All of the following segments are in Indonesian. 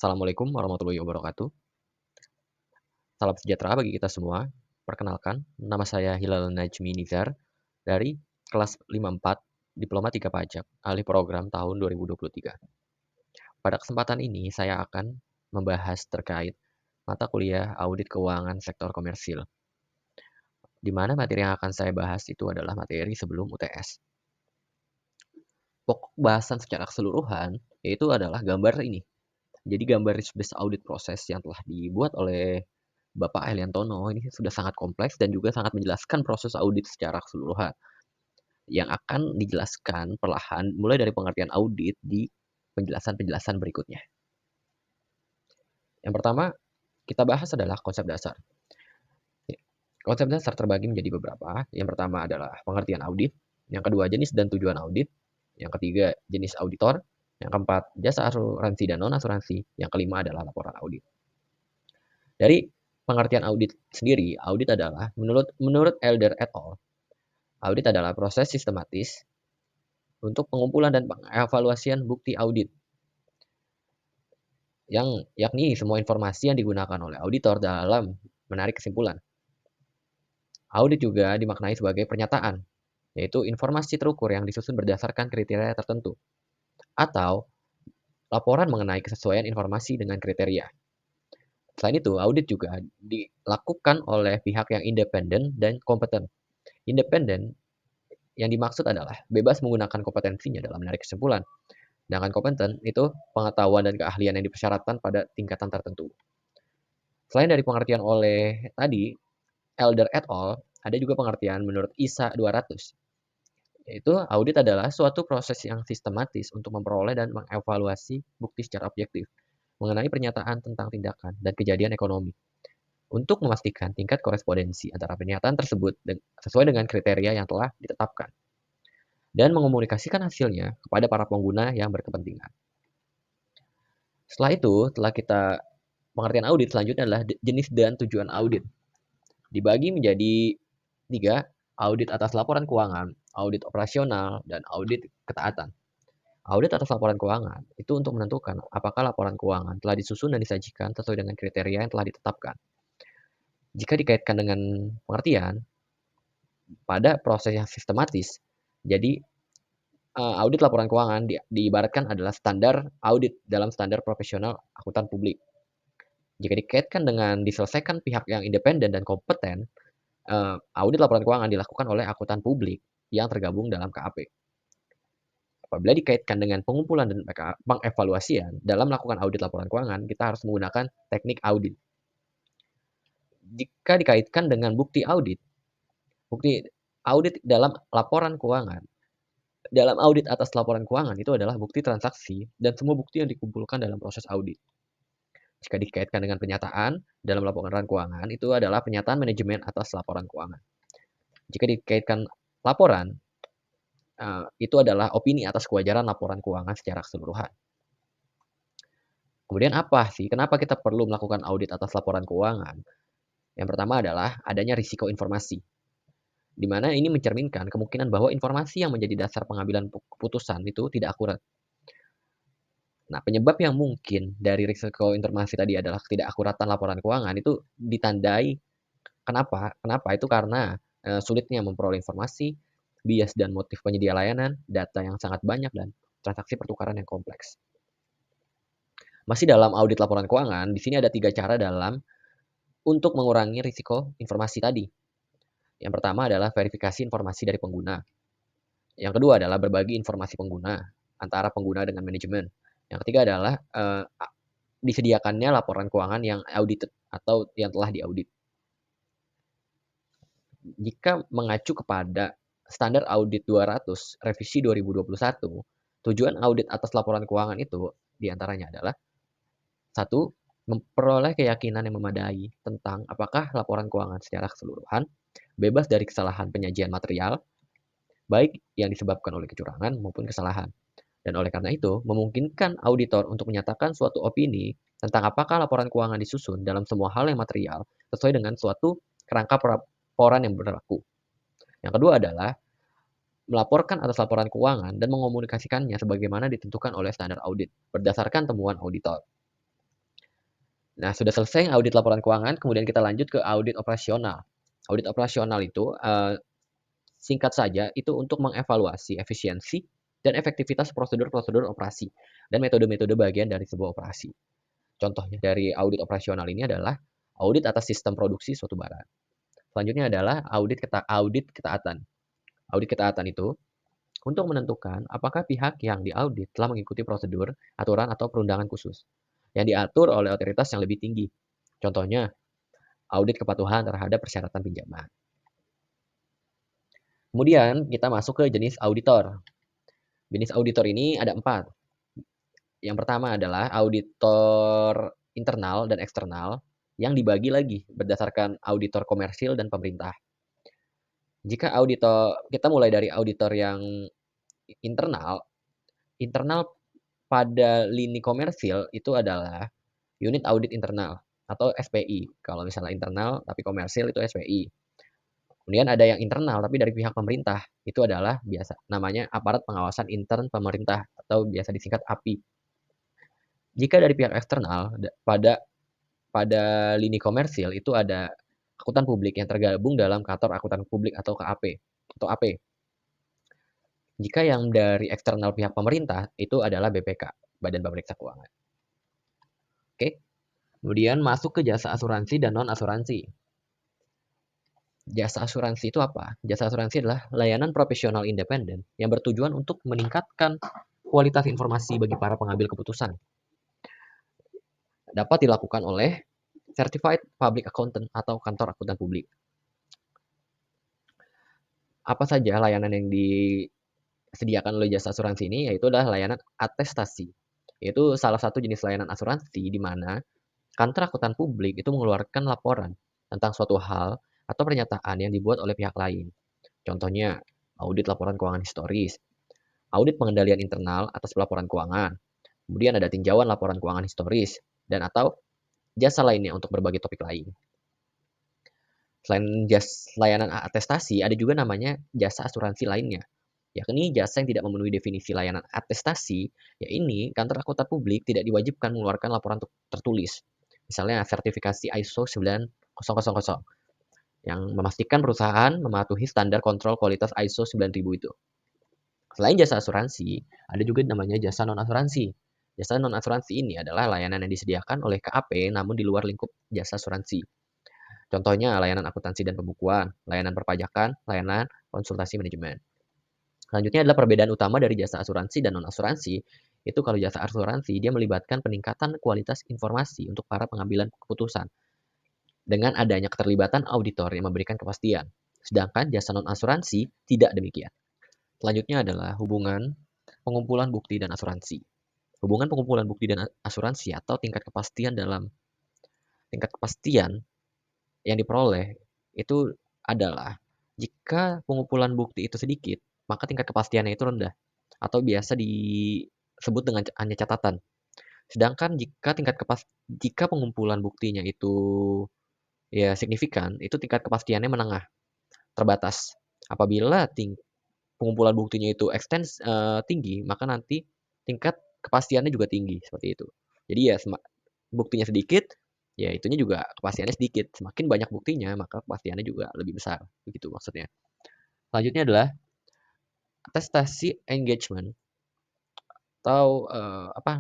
Assalamualaikum warahmatullahi wabarakatuh. Salam sejahtera bagi kita semua. Perkenalkan, nama saya Hilal Najmi Nizar dari kelas 54 Diplomatika Pajak, alih program tahun 2023. Pada kesempatan ini, saya akan membahas terkait mata kuliah Audit Keuangan Sektor Komersil, di mana materi yang akan saya bahas itu adalah materi sebelum UTS. Pokok bahasan secara keseluruhan yaitu adalah gambar ini. Jadi gambar risk based audit proses yang telah dibuat oleh Bapak Heliantono ini sudah sangat kompleks dan juga sangat menjelaskan proses audit secara keseluruhan yang akan dijelaskan perlahan mulai dari pengertian audit di penjelasan-penjelasan berikutnya. Yang pertama, kita bahas adalah konsep dasar. Konsep dasar terbagi menjadi beberapa. Yang pertama adalah pengertian audit, yang kedua jenis dan tujuan audit, yang ketiga jenis auditor, yang keempat jasa asuransi dan non asuransi, yang kelima adalah laporan audit. Dari pengertian audit sendiri, audit adalah menurut Elder et al. Audit adalah proses sistematis untuk pengumpulan dan pengevaluasian bukti audit, yakni semua informasi yang digunakan oleh auditor dalam menarik kesimpulan. Audit juga dimaknai sebagai pernyataan, yaitu informasi terukur yang disusun berdasarkan kriteria tertentu, atau laporan mengenai kesesuaian informasi dengan kriteria. Selain itu, audit juga dilakukan oleh pihak yang independen dan kompeten. Independen yang dimaksud adalah bebas menggunakan kompetensinya dalam menarik kesimpulan. Sedangkan kompeten itu pengetahuan dan keahlian yang dipersyaratkan pada tingkatan tertentu. Selain dari pengertian oleh tadi, Elder et al., ada juga pengertian menurut ISA 200, yaitu audit adalah suatu proses yang sistematis untuk memperoleh dan mengevaluasi bukti secara objektif mengenai pernyataan tentang tindakan dan kejadian ekonomi untuk memastikan tingkat korespondensi antara pernyataan tersebut sesuai dengan kriteria yang telah ditetapkan dan mengomunikasikan hasilnya kepada para pengguna yang berkepentingan. Setelah itu, telah kita pengertian audit selanjutnya adalah jenis dan tujuan audit. Dibagi menjadi 3, audit atas laporan keuangan, audit operasional, dan audit ketaatan. Audit atas laporan keuangan itu untuk menentukan apakah laporan keuangan telah disusun dan disajikan sesuai dengan kriteria yang telah ditetapkan. Jika dikaitkan dengan pengertian pada proses yang sistematis, jadi audit laporan keuangan diibaratkan adalah standar audit dalam standar profesional akuntan publik. Jika dikaitkan dengan diselesaikan pihak yang independen dan kompeten, audit laporan keuangan dilakukan oleh akuntan publik yang tergabung dalam KAP. Apabila dikaitkan dengan pengumpulan dan pengevaluasian dalam melakukan audit laporan keuangan, kita harus menggunakan teknik audit. Jika dikaitkan dengan bukti audit dalam laporan keuangan, dalam audit atas laporan keuangan itu adalah bukti transaksi dan semua bukti yang dikumpulkan dalam proses audit. Jika dikaitkan dengan pernyataan dalam laporan keuangan, itu adalah pernyataan manajemen atas laporan keuangan. Jika dikaitkan laporan, itu adalah opini atas kewajaran laporan keuangan secara keseluruhan. Kemudian apa sih? Kenapa kita perlu melakukan audit atas laporan keuangan? Yang pertama adalah adanya risiko informasi, di mana ini mencerminkan kemungkinan bahwa informasi yang menjadi dasar pengambilan keputusan itu tidak akurat. Nah, penyebab yang mungkin dari risiko informasi tadi adalah ketidakakuratan laporan keuangan itu ditandai kenapa? Kenapa? Itu karena sulitnya memperoleh informasi, bias dan motif penyedia layanan, data yang sangat banyak, dan transaksi pertukaran yang kompleks. Masih dalam audit laporan keuangan, di sini ada 3 cara untuk mengurangi risiko informasi tadi. Yang pertama adalah verifikasi informasi dari pengguna. Yang kedua adalah berbagi informasi pengguna antara pengguna dengan manajemen. Yang ketiga adalah disediakannya laporan keuangan yang audited atau yang telah diaudit. Jika mengacu kepada standar audit 200 revisi 2021, tujuan audit atas laporan keuangan itu diantaranya adalah 1. Memperoleh keyakinan yang memadai tentang apakah laporan keuangan secara keseluruhan bebas dari kesalahan penyajian material, baik yang disebabkan oleh kecurangan maupun kesalahan. Dan oleh karena itu, memungkinkan auditor untuk menyatakan suatu opini tentang apakah laporan keuangan disusun dalam semua hal yang material sesuai dengan suatu kerangka laporan yang berlaku. Yang kedua adalah melaporkan atas laporan keuangan dan mengomunikasikannya sebagaimana ditentukan oleh standar audit berdasarkan temuan auditor. Nah, sudah selesai audit laporan keuangan, kemudian kita lanjut ke audit operasional. Audit operasional itu, singkat saja, itu untuk mengevaluasi efisiensi dan efektivitas prosedur-prosedur operasi dan metode-metode bagian dari sebuah operasi. Contohnya dari audit operasional ini adalah audit atas sistem produksi suatu barang. Selanjutnya adalah audit ketaatan. Audit ketaatan itu untuk menentukan apakah pihak yang diaudit telah mengikuti prosedur, aturan, atau perundangan khusus yang diatur oleh otoritas yang lebih tinggi. Contohnya, audit kepatuhan terhadap persyaratan pinjaman. Kemudian kita masuk ke jenis auditor. Jenis auditor ini ada 4. Yang pertama adalah auditor internal dan eksternal yang dibagi lagi berdasarkan auditor komersil dan pemerintah. Jika auditor, kita mulai dari auditor yang internal, internal pada lini komersil itu adalah unit audit internal atau SPI. Kalau misalnya internal tapi komersil itu SPI. Kemudian ada yang internal tapi dari pihak pemerintah, itu adalah biasa namanya aparat pengawasan intern pemerintah atau biasa disingkat API. Jika dari pihak eksternal pada pada lini komersil itu ada akuntan publik yang tergabung dalam kantor akuntan publik atau KAP atau AP. Jika yang dari eksternal pihak pemerintah itu adalah BPK, Badan Pemeriksa Keuangan. Oke. Kemudian masuk ke jasa asuransi dan non asuransi. Jasa asuransi itu apa? Jasa asuransi adalah layanan profesional independen yang bertujuan untuk meningkatkan kualitas informasi bagi para pengambil keputusan. Dapat dilakukan oleh Certified Public Accountant atau kantor akuntan publik. Apa saja layanan yang disediakan oleh jasa asuransi ini? Yaitu adalah layanan atestasi. Yaitu salah satu jenis layanan asuransi di mana kantor akuntan publik itu mengeluarkan laporan tentang suatu hal atau pernyataan yang dibuat oleh pihak lain. Contohnya, audit laporan keuangan historis, audit pengendalian internal atas laporan keuangan, kemudian ada tinjauan laporan keuangan historis, dan atau jasa lainnya untuk berbagai topik lain. Selain layanan atestasi, ada juga namanya jasa asuransi lainnya, yakni jasa yang tidak memenuhi definisi layanan atestasi, ya ini kantor akuntan publik tidak diwajibkan mengeluarkan laporan tertulis. Misalnya sertifikasi ISO 9000 yang memastikan perusahaan mematuhi standar kontrol kualitas ISO 9000 itu. Selain jasa asuransi, ada juga namanya jasa non-asuransi. Jasa non-asuransi ini adalah layanan yang disediakan oleh KAP namun di luar lingkup jasa asuransi. Contohnya layanan akuntansi dan pembukuan, layanan perpajakan, layanan konsultasi manajemen. Selanjutnya adalah perbedaan utama dari jasa asuransi dan non-asuransi. Itu kalau jasa asuransi, dia melibatkan peningkatan kualitas informasi untuk para pengambilan keputusan dengan adanya keterlibatan auditor yang memberikan kepastian. Sedangkan jasa non-asuransi tidak demikian. Selanjutnya adalah hubungan pengumpulan bukti dan asuransi. Hubungan pengumpulan bukti dan asuransi atau tingkat kepastian yang diperoleh itu adalah jika pengumpulan bukti itu sedikit, maka tingkat kepastiannya itu rendah atau biasa disebut dengan hanya catatan. Sedangkan jika pengumpulan buktinya itu ya signifikan, itu tingkat kepastiannya menengah, terbatas. Apabila pengumpulan buktinya itu tinggi, maka nanti tingkat kepastiannya juga tinggi, seperti itu. Jadi ya buktinya sedikit, ya itunya juga kepastiannya sedikit. Semakin banyak buktinya, maka kepastiannya juga lebih besar, begitu maksudnya. Selanjutnya adalah atestasi engagement atau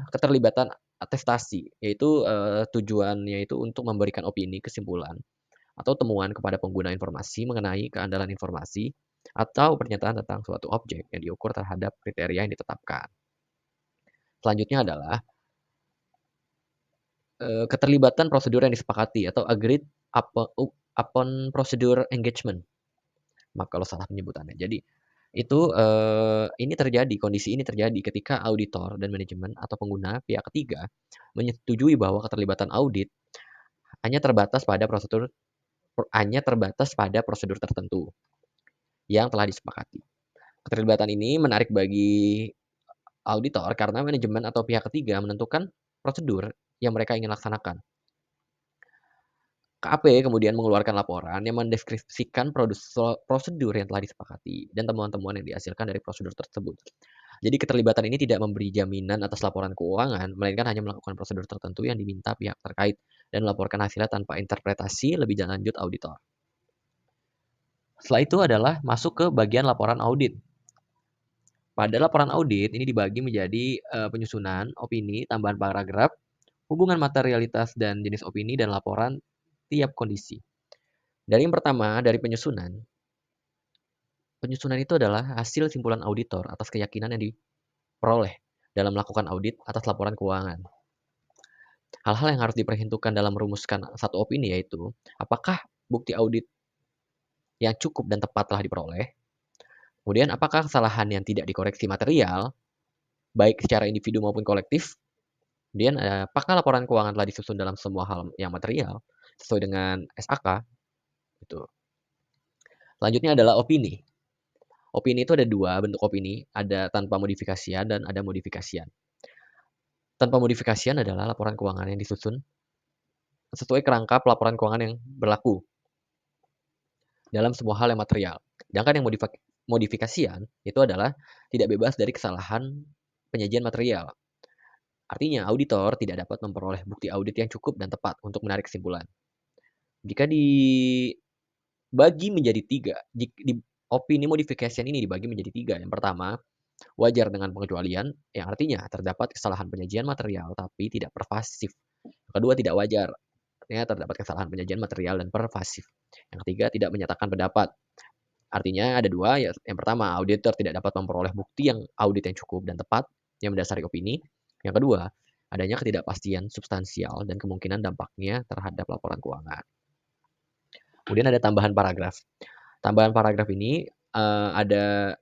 keterlibatan atestasi, yaitu tujuannya itu untuk memberikan opini, kesimpulan, atau temuan kepada pengguna informasi mengenai keandalan informasi atau pernyataan tentang suatu objek yang diukur terhadap kriteria yang ditetapkan. Selanjutnya adalah keterlibatan prosedur yang disepakati atau agreed upon procedure engagement. Maaf kalau salah penyebutannya. Jadi itu kondisi ini terjadi ketika auditor dan manajemen atau pengguna pihak ketiga menyetujui bahwa keterlibatan audit hanya terbatas pada prosedur tertentu yang telah disepakati. Keterlibatan ini menarik bagi auditor karena manajemen atau pihak ketiga menentukan prosedur yang mereka ingin laksanakan. KAP kemudian mengeluarkan laporan yang mendeskripsikan prosedur yang telah disepakati dan temuan-temuan yang dihasilkan dari prosedur tersebut. Jadi keterlibatan ini tidak memberi jaminan atas laporan keuangan, melainkan hanya melakukan prosedur tertentu yang diminta pihak terkait dan melaporkan hasilnya tanpa interpretasi lebih lanjut auditor. Setelah itu adalah masuk ke bagian laporan audit. Pada laporan audit ini dibagi menjadi penyusunan, opini, tambahan paragraf, hubungan materialitas dan jenis opini, dan laporan tiap kondisi. Dari yang pertama, dari penyusunan. Penyusunan itu adalah hasil simpulan auditor atas keyakinan yang diperoleh dalam melakukan audit atas laporan keuangan. Hal-hal yang harus diperhitungkan dalam merumuskan satu opini yaitu, apakah bukti audit yang cukup dan tepat telah diperoleh? Kemudian, apakah kesalahan yang tidak dikoreksi material, baik secara individu maupun kolektif? Kemudian, apakah laporan keuangan telah disusun dalam semua hal yang material, sesuai dengan SAK? Gitu. Selanjutnya adalah opini. Opini itu ada dua bentuk opini, ada tanpa modifikasian dan ada modifikasian. Tanpa modifikasian adalah laporan keuangan yang disusun sesuai kerangka pelaporan keuangan yang berlaku dalam semua hal yang material. Sedangkan yang modifikasian itu adalah tidak bebas dari kesalahan penyajian material. Artinya, auditor tidak dapat memperoleh bukti audit yang cukup dan tepat untuk menarik kesimpulan. Jika dibagi menjadi tiga, opini modification ini dibagi menjadi tiga. Yang pertama, wajar dengan pengecualian, yang artinya terdapat kesalahan penyajian material tapi tidak pervasif. Yang kedua, tidak wajar, artinya terdapat kesalahan penyajian material dan pervasif. Yang ketiga, tidak menyatakan pendapat. Artinya ada dua, ya. Yang pertama, auditor tidak dapat memperoleh bukti yang audit yang cukup dan tepat yang mendasari opini. Yang kedua, adanya ketidakpastian substansial dan kemungkinan dampaknya terhadap laporan keuangan. Kemudian ada tambahan paragraf. Tambahan paragraf ini ada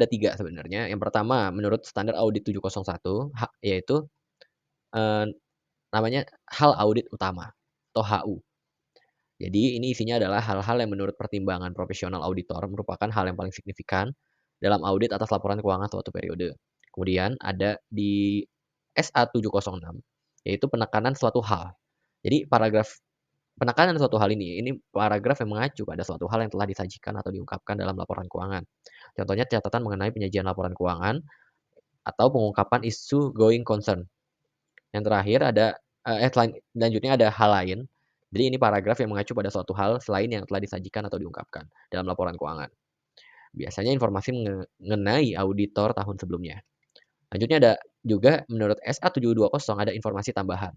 tiga sebenarnya. Yang pertama, menurut standar audit 701, yaitu namanya hal audit utama atau HU. Jadi ini isinya adalah hal-hal yang menurut pertimbangan profesional auditor merupakan hal yang paling signifikan dalam audit atas laporan keuangan suatu periode. Kemudian ada di SA 706, yaitu penekanan suatu hal. Jadi paragraf penekanan suatu hal ini paragraf yang mengacu pada suatu hal yang telah disajikan atau diungkapkan dalam laporan keuangan. Contohnya catatan mengenai penyajian laporan keuangan atau pengungkapan isu going concern. Yang terakhir ada selanjutnya ada hal lain. Jadi ini paragraf yang mengacu pada suatu hal selain yang telah disajikan atau diungkapkan dalam laporan keuangan. Biasanya informasi mengenai auditor tahun sebelumnya. Lanjutnya ada juga menurut SA 720 ada informasi tambahan.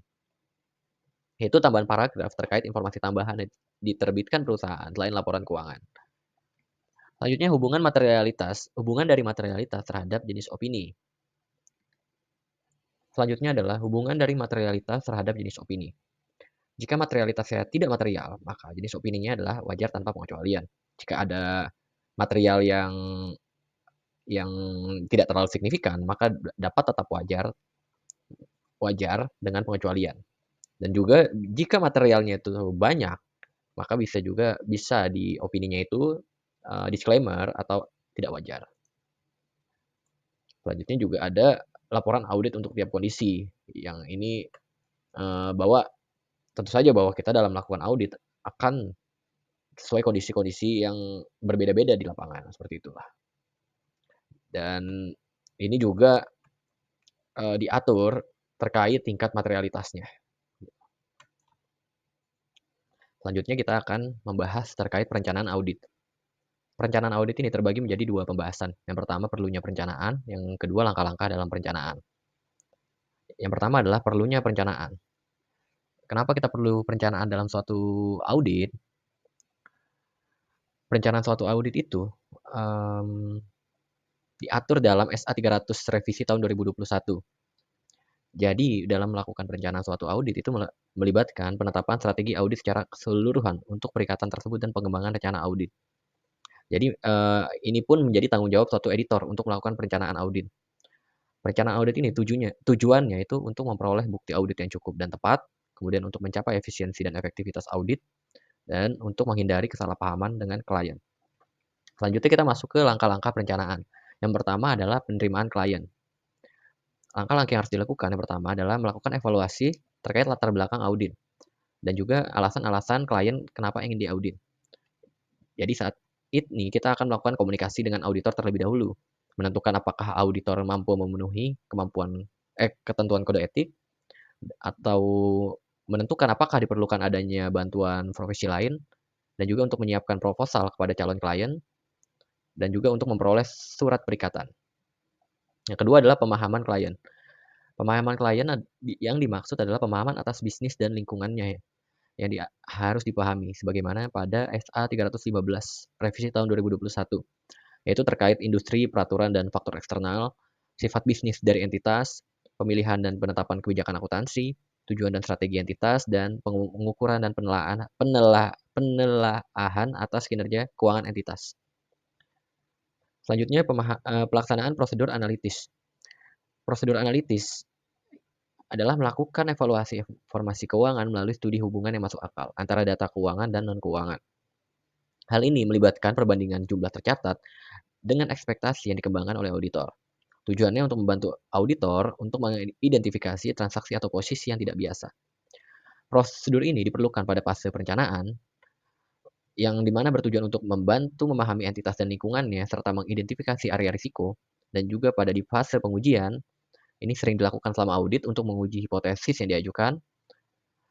Yaitu tambahan paragraf terkait informasi tambahan yang diterbitkan perusahaan selain laporan keuangan. Selanjutnya hubungan dari materialitas terhadap jenis opini. Selanjutnya adalah hubungan dari materialitas terhadap jenis opini. Jika materialitasnya tidak material, maka jenis opininya adalah wajar tanpa pengecualian. Jika ada material yang tidak terlalu signifikan, maka dapat tetap wajar dengan pengecualian. Dan juga jika materialnya itu banyak, maka bisa di opininya itu disclaimer atau tidak wajar. Selanjutnya juga ada laporan audit untuk tiap kondisi. Yang ini bahwa tentu saja bahwa kita dalam melakukan audit akan sesuai kondisi-kondisi yang berbeda-beda di lapangan, seperti itulah. Dan ini juga diatur terkait tingkat materialitasnya. Selanjutnya kita akan membahas terkait perencanaan audit. Perencanaan audit ini terbagi menjadi dua pembahasan. Yang pertama perlunya perencanaan, yang kedua langkah-langkah dalam perencanaan. Yang pertama adalah perlunya perencanaan. Kenapa kita perlu perencanaan dalam suatu audit? Perencanaan suatu audit itu diatur dalam SA 300 revisi tahun 2021. Jadi, dalam melakukan perencanaan suatu audit itu melibatkan penetapan strategi audit secara keseluruhan untuk perikatan tersebut dan pengembangan rencana audit. Jadi, ini pun menjadi tanggung jawab suatu editor untuk melakukan perencanaan audit. Perencanaan audit ini tujuannya itu untuk memperoleh bukti audit yang cukup dan tepat, kemudian untuk mencapai efisiensi dan efektivitas audit, dan untuk menghindari kesalahpahaman dengan klien. Selanjutnya kita masuk ke langkah-langkah perencanaan. Yang pertama adalah penerimaan klien. Langkah-langkah yang harus dilakukan yang pertama adalah melakukan evaluasi terkait latar belakang audit. dan juga alasan-alasan klien kenapa ingin diaudit. Jadi saat ini kita akan melakukan komunikasi dengan auditor terlebih dahulu, menentukan apakah auditor mampu memenuhi ketentuan kode etik, atau menentukan apakah diperlukan adanya bantuan profesi lain, dan juga untuk menyiapkan proposal kepada calon klien, dan juga untuk memperoleh surat perikatan. Yang kedua adalah pemahaman klien. Pemahaman klien yang dimaksud adalah pemahaman atas bisnis dan lingkungannya yang harus dipahami sebagaimana pada SA 315 revisi tahun 2021, yaitu terkait industri, peraturan dan faktor eksternal, sifat bisnis dari entitas, pemilihan dan penetapan kebijakan akuntansi, tujuan dan strategi entitas, dan pengukuran dan penelaahan atas kinerja keuangan entitas. Selanjutnya pelaksanaan prosedur analitis. Prosedur analitis adalah melakukan evaluasi informasi keuangan melalui studi hubungan yang masuk akal antara data keuangan dan non-keuangan. Hal ini melibatkan perbandingan jumlah tercatat dengan ekspektasi yang dikembangkan oleh auditor. Tujuannya untuk membantu auditor untuk mengidentifikasi transaksi atau posisi yang tidak biasa. Prosedur ini diperlukan pada fase perencanaan, yang dimana bertujuan untuk membantu memahami entitas dan lingkungannya, serta mengidentifikasi area risiko, dan juga pada di fase pengujian, ini sering dilakukan selama audit untuk menguji hipotesis yang diajukan,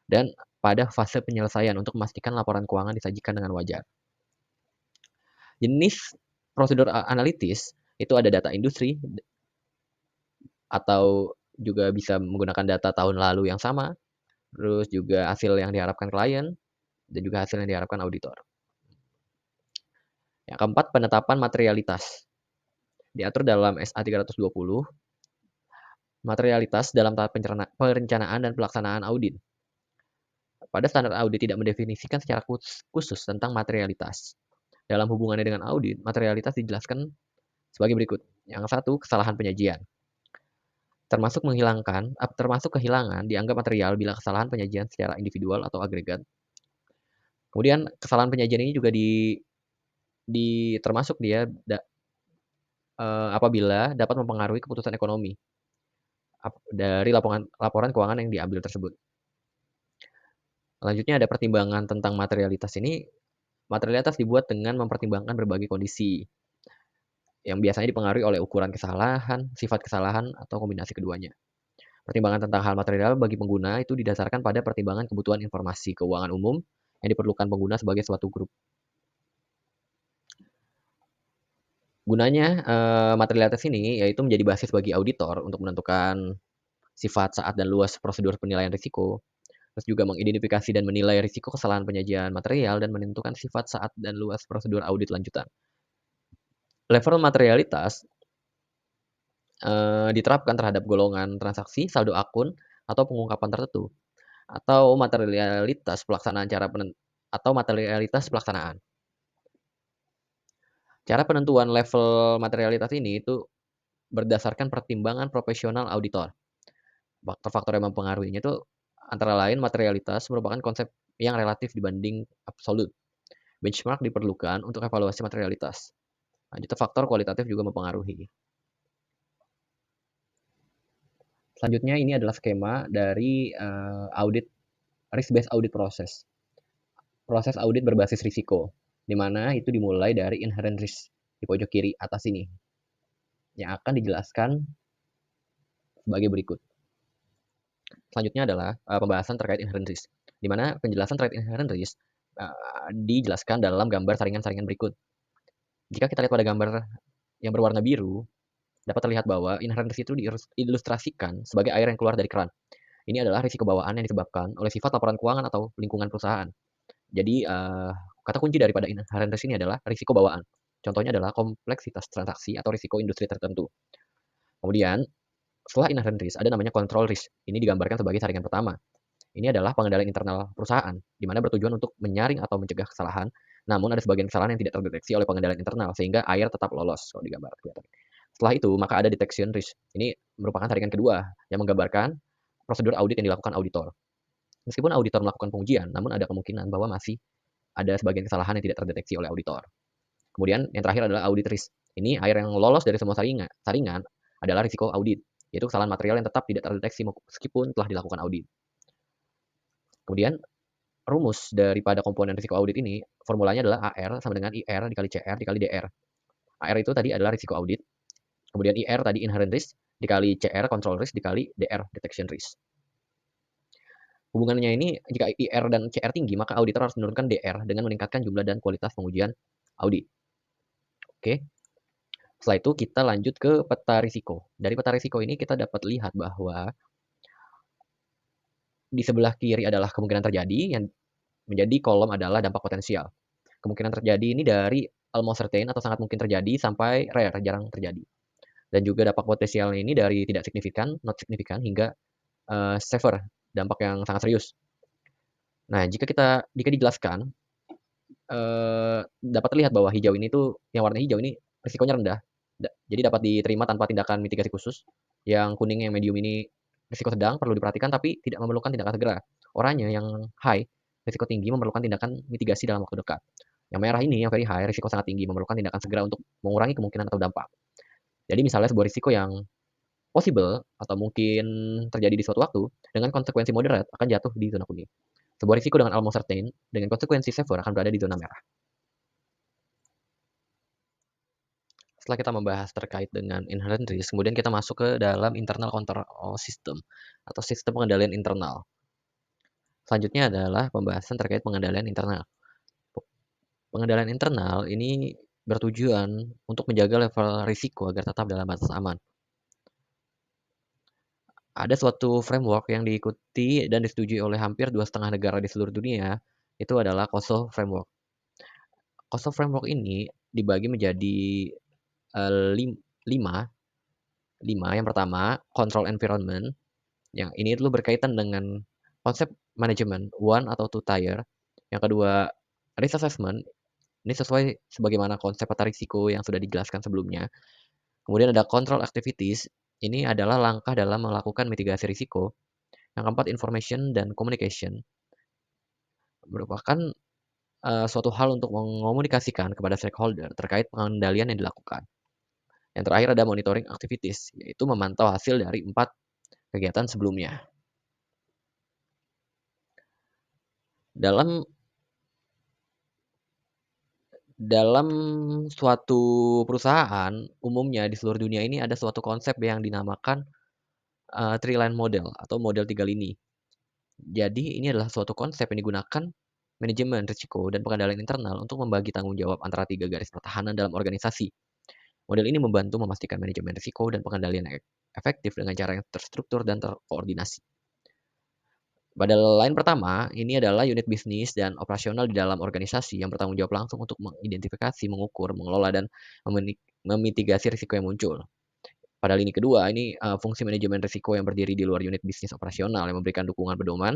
dan pada fase penyelesaian untuk memastikan laporan keuangan disajikan dengan wajar. Jenis prosedur analitis itu ada data industri, atau juga bisa menggunakan data tahun lalu yang sama, terus juga hasil yang diharapkan klien, dan juga hasil yang diharapkan auditor. Yang keempat, penetapan materialitas. Diatur dalam SA 320, materialitas dalam tahap perencanaan dan pelaksanaan audit. Pada standar audit tidak mendefinisikan secara khusus tentang materialitas. Dalam hubungannya dengan audit, materialitas dijelaskan sebagai berikut. Yang satu, kesalahan penyajian. Termasuk kehilangan dianggap material bila kesalahan penyajian secara individual atau agregat. Kemudian kesalahan penyajian ini juga termasuk dia apabila dapat mempengaruhi keputusan ekonomi dari laporan keuangan yang diambil tersebut. Selanjutnya ada pertimbangan tentang materialitas ini. Materialitas dibuat dengan mempertimbangkan berbagai kondisi yang biasanya dipengaruhi oleh ukuran kesalahan, sifat kesalahan, atau kombinasi keduanya. Pertimbangan tentang hal material bagi pengguna itu didasarkan pada pertimbangan kebutuhan informasi keuangan umum yang diperlukan pengguna sebagai suatu grup. Gunanya materialitas ini yaitu menjadi basis bagi auditor untuk menentukan sifat, saat, dan luas prosedur penilaian risiko, terus juga mengidentifikasi dan menilai risiko kesalahan penyajian material, dan menentukan sifat, saat, dan luas prosedur audit lanjutan. Level materialitas diterapkan terhadap golongan transaksi, saldo akun, atau pengungkapan tertentu, atau materialitas pelaksanaan. Cara penentuan level materialitas ini itu berdasarkan pertimbangan profesional auditor. Faktor-faktor yang mempengaruhinya itu antara lain materialitas merupakan konsep yang relatif dibanding absolut. Benchmark diperlukan untuk evaluasi materialitas. Lanjut, faktor kualitatif juga mempengaruhi. Selanjutnya ini adalah skema dari risk-based audit process. Proses audit berbasis risiko, di mana itu dimulai dari inherent risk di pojok kiri atas ini, yang akan dijelaskan sebagai berikut. Selanjutnya adalah pembahasan terkait inherent risk, di mana penjelasan terkait inherent risk dijelaskan dalam gambar saringan-saringan berikut. Jika kita lihat pada gambar yang berwarna biru, dapat terlihat bahwa inherent risk itu diilustrasikan sebagai air yang keluar dari keran. Ini adalah risiko bawaan yang disebabkan oleh sifat laporan keuangan atau lingkungan perusahaan. Jadi, kata kunci daripada inherent risk ini adalah risiko bawaan. Contohnya adalah kompleksitas transaksi atau risiko industri tertentu. Kemudian, setelah inherent risk, ada namanya control risk. Ini digambarkan sebagai saringan pertama. Ini adalah pengendalian internal perusahaan, di mana bertujuan untuk menyaring atau mencegah kesalahan, namun ada sebagian kesalahan yang tidak terdeteksi oleh pengendalian internal, sehingga air tetap lolos kalau digambar kelihatan. Setelah itu, maka ada detection risk. Ini merupakan saringan kedua yang menggambarkan prosedur audit yang dilakukan auditor. Meskipun auditor melakukan pengujian, namun ada kemungkinan bahwa masih ada sebagian kesalahan yang tidak terdeteksi oleh auditor. Kemudian yang terakhir adalah audit risk. Ini air yang lolos dari semua saringan adalah risiko audit, yaitu kesalahan material yang tetap tidak terdeteksi meskipun telah dilakukan audit. Kemudian rumus daripada komponen risiko audit ini, formulanya adalah AR sama dengan IR dikali CR dikali DR. AR itu tadi adalah risiko audit, kemudian IR tadi inherent risk, dikali CR control risk, dikali DR detection risk. Hubungannya ini, jika IR dan CR tinggi, maka auditor harus menurunkan DR dengan meningkatkan jumlah dan kualitas pengujian audit. Oke. Setelah itu kita lanjut ke peta risiko. Dari peta risiko ini kita dapat lihat bahwa di sebelah kiri adalah kemungkinan terjadi, yang menjadi kolom adalah dampak potensial. Kemungkinan terjadi ini dari almost certain atau sangat mungkin terjadi sampai rare, jarang terjadi. Dan juga dampak potensial ini dari tidak signifikan, not signifikan, hingga severe, dampak yang sangat serius. Nah, jika dijelaskan, dapat terlihat bahwa hijau ini tuh, yang warna hijau ini risikonya rendah. Jadi dapat diterima tanpa tindakan mitigasi khusus. Yang kuning yang medium ini risiko sedang, perlu diperhatikan tapi tidak memerlukan tindakan segera. Oranye yang high, risiko tinggi, memerlukan tindakan mitigasi dalam waktu dekat. Yang merah ini yang very high, risiko sangat tinggi, memerlukan tindakan segera untuk mengurangi kemungkinan atau dampak. Jadi misalnya sebuah risiko yang possible atau mungkin terjadi di suatu waktu dengan konsekuensi moderat akan jatuh di zona kuning. Sebuah risiko dengan almost certain dengan konsekuensi severe akan berada di zona merah. Setelah kita membahas terkait dengan inherent risk, kemudian kita masuk ke dalam internal control system atau sistem pengendalian internal. Selanjutnya adalah pembahasan terkait pengendalian internal. Pengendalian internal ini bertujuan untuk menjaga level risiko agar tetap dalam batas aman. Ada suatu framework yang diikuti dan disetujui oleh hampir 2,5 negara di seluruh dunia, itu adalah COSO Framework. COSO Framework ini dibagi menjadi 5. Yang pertama, control environment. Yang ini dulu berkaitan dengan konsep manajemen one atau two tier. Yang kedua, risk assessment. Ini sesuai sebagaimana konsep peta risiko yang sudah dijelaskan sebelumnya. Kemudian ada control activities. Ini adalah langkah dalam melakukan mitigasi risiko. Yang keempat, information dan communication. Merupakan suatu hal untuk mengomunikasikan kepada stakeholder terkait pengendalian yang dilakukan. Yang terakhir ada monitoring activities, yaitu memantau hasil dari 4 kegiatan sebelumnya. Dalam dalam suatu perusahaan, umumnya di seluruh dunia ini ada suatu konsep yang dinamakan three line model atau model 3 lini. Jadi ini adalah suatu konsep yang digunakan manajemen risiko dan pengendalian internal untuk membagi tanggung jawab antara 3 garis pertahanan dalam organisasi. Model ini membantu memastikan manajemen risiko dan pengendalian efektif dengan cara yang terstruktur dan terkoordinasi. Pada line pertama, ini adalah unit bisnis dan operasional di dalam organisasi yang bertanggung jawab langsung untuk mengidentifikasi, mengukur, mengelola, dan memitigasi risiko yang muncul. Pada lini kedua, ini fungsi manajemen risiko yang berdiri di luar unit bisnis operasional yang memberikan dukungan pedoman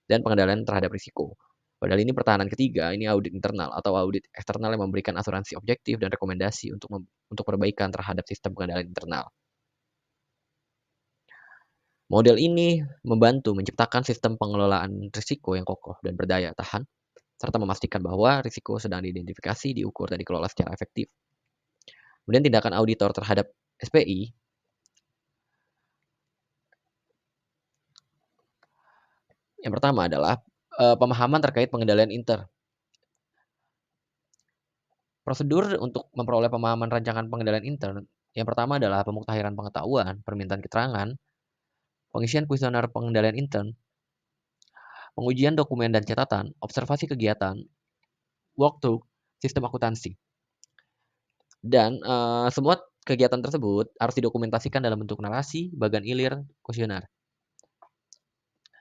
dan pengendalian terhadap risiko. Pada lini pertahanan ketiga, ini audit internal atau audit eksternal yang memberikan asuransi objektif dan rekomendasi untuk perbaikan terhadap sistem pengendalian internal. Model ini membantu menciptakan sistem pengelolaan risiko yang kokoh dan berdaya tahan, serta memastikan bahwa risiko sedang diidentifikasi, diukur, dan dikelola secara efektif. Kemudian tindakan auditor terhadap SPI, yang pertama adalah pemahaman terkait pengendalian inter. Prosedur untuk memperoleh pemahaman rancangan pengendalian intern, yang pertama adalah pemuktahiran pengetahuan, permintaan keterangan, pengisian kuesioner pengendalian intern, pengujian dokumen dan catatan, observasi kegiatan, walkthrough, sistem akuntansi. Dan semua kegiatan tersebut harus didokumentasikan dalam bentuk narasi, bagan ilir, kuesioner.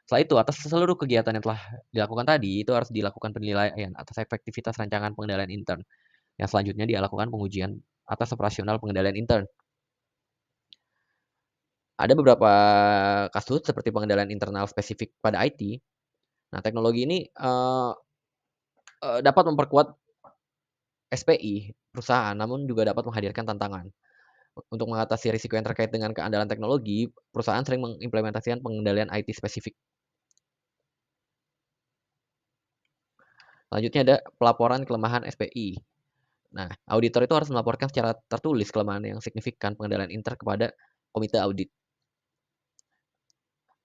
Setelah itu, atas seluruh kegiatan yang telah dilakukan tadi, itu harus dilakukan penilaian atas efektivitas rancangan pengendalian intern. Yang selanjutnya dilakukan pengujian atas operasional pengendalian intern. Ada beberapa kasus seperti pengendalian internal spesifik pada IT. Nah, teknologi ini dapat memperkuat SPI perusahaan, namun juga dapat menghadirkan tantangan. Untuk mengatasi risiko yang terkait dengan keandalan teknologi, perusahaan sering mengimplementasikan pengendalian IT spesifik. Selanjutnya ada pelaporan kelemahan SPI. Nah, auditor itu harus melaporkan secara tertulis kelemahan yang signifikan pengendalian inter kepada komite audit.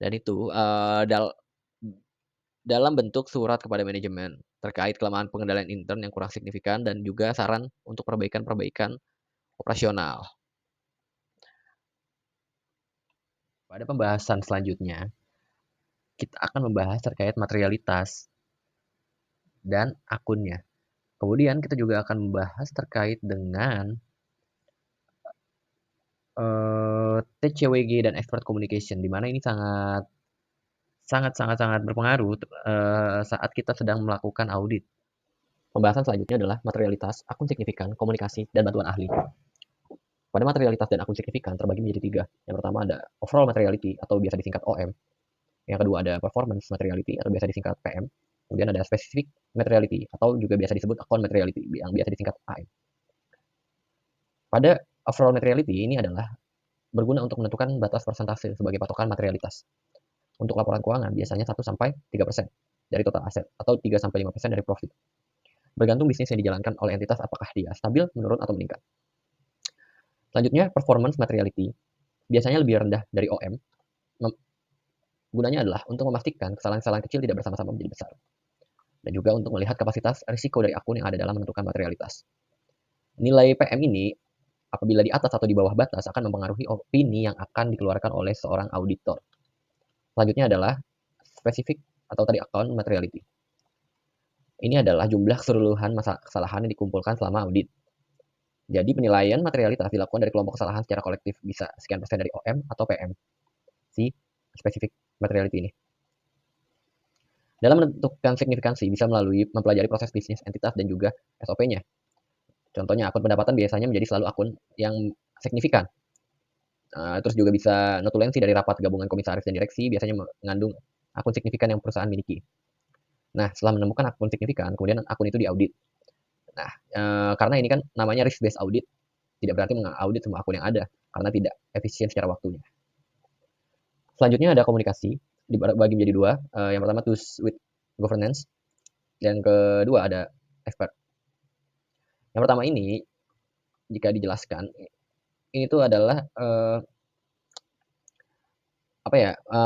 Dan itu dalam bentuk surat kepada manajemen terkait kelemahan pengendalian intern yang kurang signifikan dan juga saran untuk perbaikan-perbaikan operasional. Pada pembahasan selanjutnya, kita akan membahas terkait materialitas dan akunnya. Kemudian kita juga akan membahas terkait dengan TCWG dan expert communication, di mana ini sangat berpengaruh saat kita sedang melakukan audit. Pembahasan selanjutnya adalah materialitas, akun signifikan, komunikasi, dan bantuan ahli. Pada materialitas dan akun signifikan terbagi menjadi 3. Yang pertama ada overall materiality atau biasa disingkat OM. Yang kedua ada performance materiality atau biasa disingkat PM. Kemudian ada specific materiality atau juga biasa disebut account materiality yang biasa disingkat AM. Pada overall materiality ini adalah berguna untuk menentukan batas persentase sebagai patokan materialitas. Untuk laporan keuangan biasanya 1-3% dari total aset atau 3-5% dari profit. Bergantung bisnis yang dijalankan oleh entitas apakah dia stabil, menurun, atau meningkat. Selanjutnya, performance materiality biasanya lebih rendah dari OM. Gunanya adalah untuk memastikan kesalahan-kesalahan kecil tidak bersama-sama menjadi besar. Dan juga untuk melihat kapasitas risiko dari akun yang ada dalam menentukan materialitas. Nilai PM ini apabila di atas atau di bawah batas akan mempengaruhi opini yang akan dikeluarkan oleh seorang auditor. Selanjutnya adalah spesifik atau tadi account materiality. Ini adalah jumlah keseluruhan masa kesalahan yang dikumpulkan selama audit. Jadi penilaian materialitas dilakukan dari kelompok kesalahan secara kolektif, bisa sekian persen dari OM atau PM. Si spesifik materiality ini. Dalam menentukan signifikansi bisa melalui mempelajari proses bisnis entitas dan juga SOP-nya. Contohnya akun pendapatan biasanya menjadi selalu akun yang signifikan. Terus juga bisa notulensi dari rapat gabungan komisaris dan direksi biasanya mengandung akun signifikan yang perusahaan miliki. Nah, setelah menemukan akun signifikan, kemudian akun itu diaudit. Nah, karena ini kan namanya risk based audit, tidak berarti mengaudit semua akun yang ada karena tidak efisien secara waktunya. Selanjutnya ada komunikasi, dibagi menjadi 2. Yang pertama tools with governance, dan kedua ada expert. Yang pertama ini, jika dijelaskan, ini tuh adalah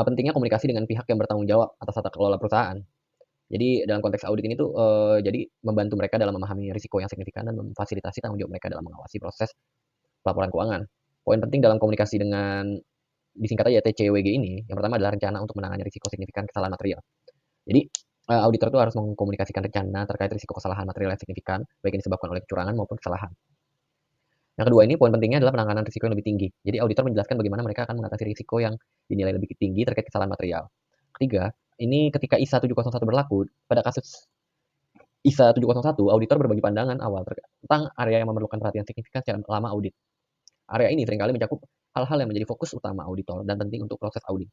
pentingnya komunikasi dengan pihak yang bertanggung jawab atas tata kelola perusahaan. Jadi dalam konteks audit ini tuh jadi membantu mereka dalam memahami risiko yang signifikan dan memfasilitasi tanggung jawab mereka dalam mengawasi proses pelaporan keuangan. Poin penting dalam komunikasi dengan disingkat aja TCWG ini, yang pertama adalah rencana untuk menangani risiko signifikan kesalahan material. Jadi auditor itu harus mengkomunikasikan rencana terkait risiko kesalahan material yang signifikan, baik yang disebabkan oleh kecurangan maupun kesalahan. Yang kedua ini poin pentingnya adalah penanganan risiko yang lebih tinggi. Jadi auditor menjelaskan bagaimana mereka akan mengatasi risiko yang dinilai lebih tinggi terkait kesalahan material. Ketiga, ini ketika ISA 701 berlaku, pada kasus ISA 701, auditor berbagi pandangan awal tentang area yang memerlukan perhatian signifikan secara lama audit. Area ini seringkali mencakup hal-hal yang menjadi fokus utama auditor dan penting untuk proses audit.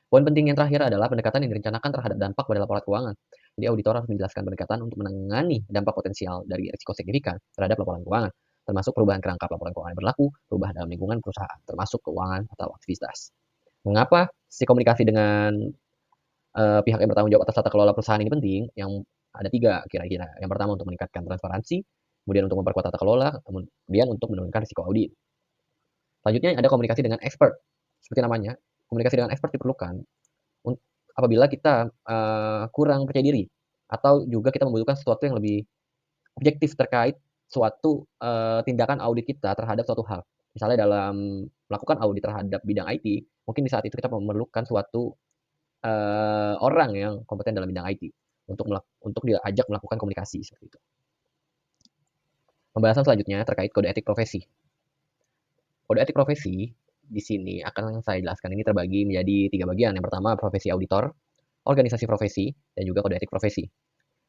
Poin penting yang terakhir adalah pendekatan yang direncanakan terhadap dampak pada laporan keuangan. Jadi auditor harus menjelaskan pendekatan untuk menangani dampak potensial dari risiko signifikan terhadap laporan keuangan, termasuk perubahan kerangka laporan keuangan yang berlaku, perubahan dalam lingkungan perusahaan, termasuk keuangan atau aktivitas. Mengapa si komunikasi dengan pihak yang bertanggung jawab atas tata kelola perusahaan ini penting? Yang ada 3 kira-kira. Yang pertama untuk meningkatkan transparansi, kemudian untuk memperkuat tata kelola, kemudian untuk menurunkan risiko audit. Selanjutnya ada komunikasi dengan expert. Seperti namanya, komunikasi dengan expert diperlukan apabila kita kurang percaya diri atau juga kita membutuhkan sesuatu yang lebih objektif terkait suatu tindakan audit kita terhadap suatu hal. Misalnya dalam melakukan audit terhadap bidang IT, mungkin di saat itu kita memerlukan suatu orang yang kompeten dalam bidang IT untuk diajak melakukan komunikasi seperti itu. Pembahasan selanjutnya terkait kode etik profesi. Kode etik profesi di sini akan saya jelaskan ini terbagi menjadi 3 bagian. Yang pertama profesi auditor, organisasi profesi, dan juga kode etik profesi.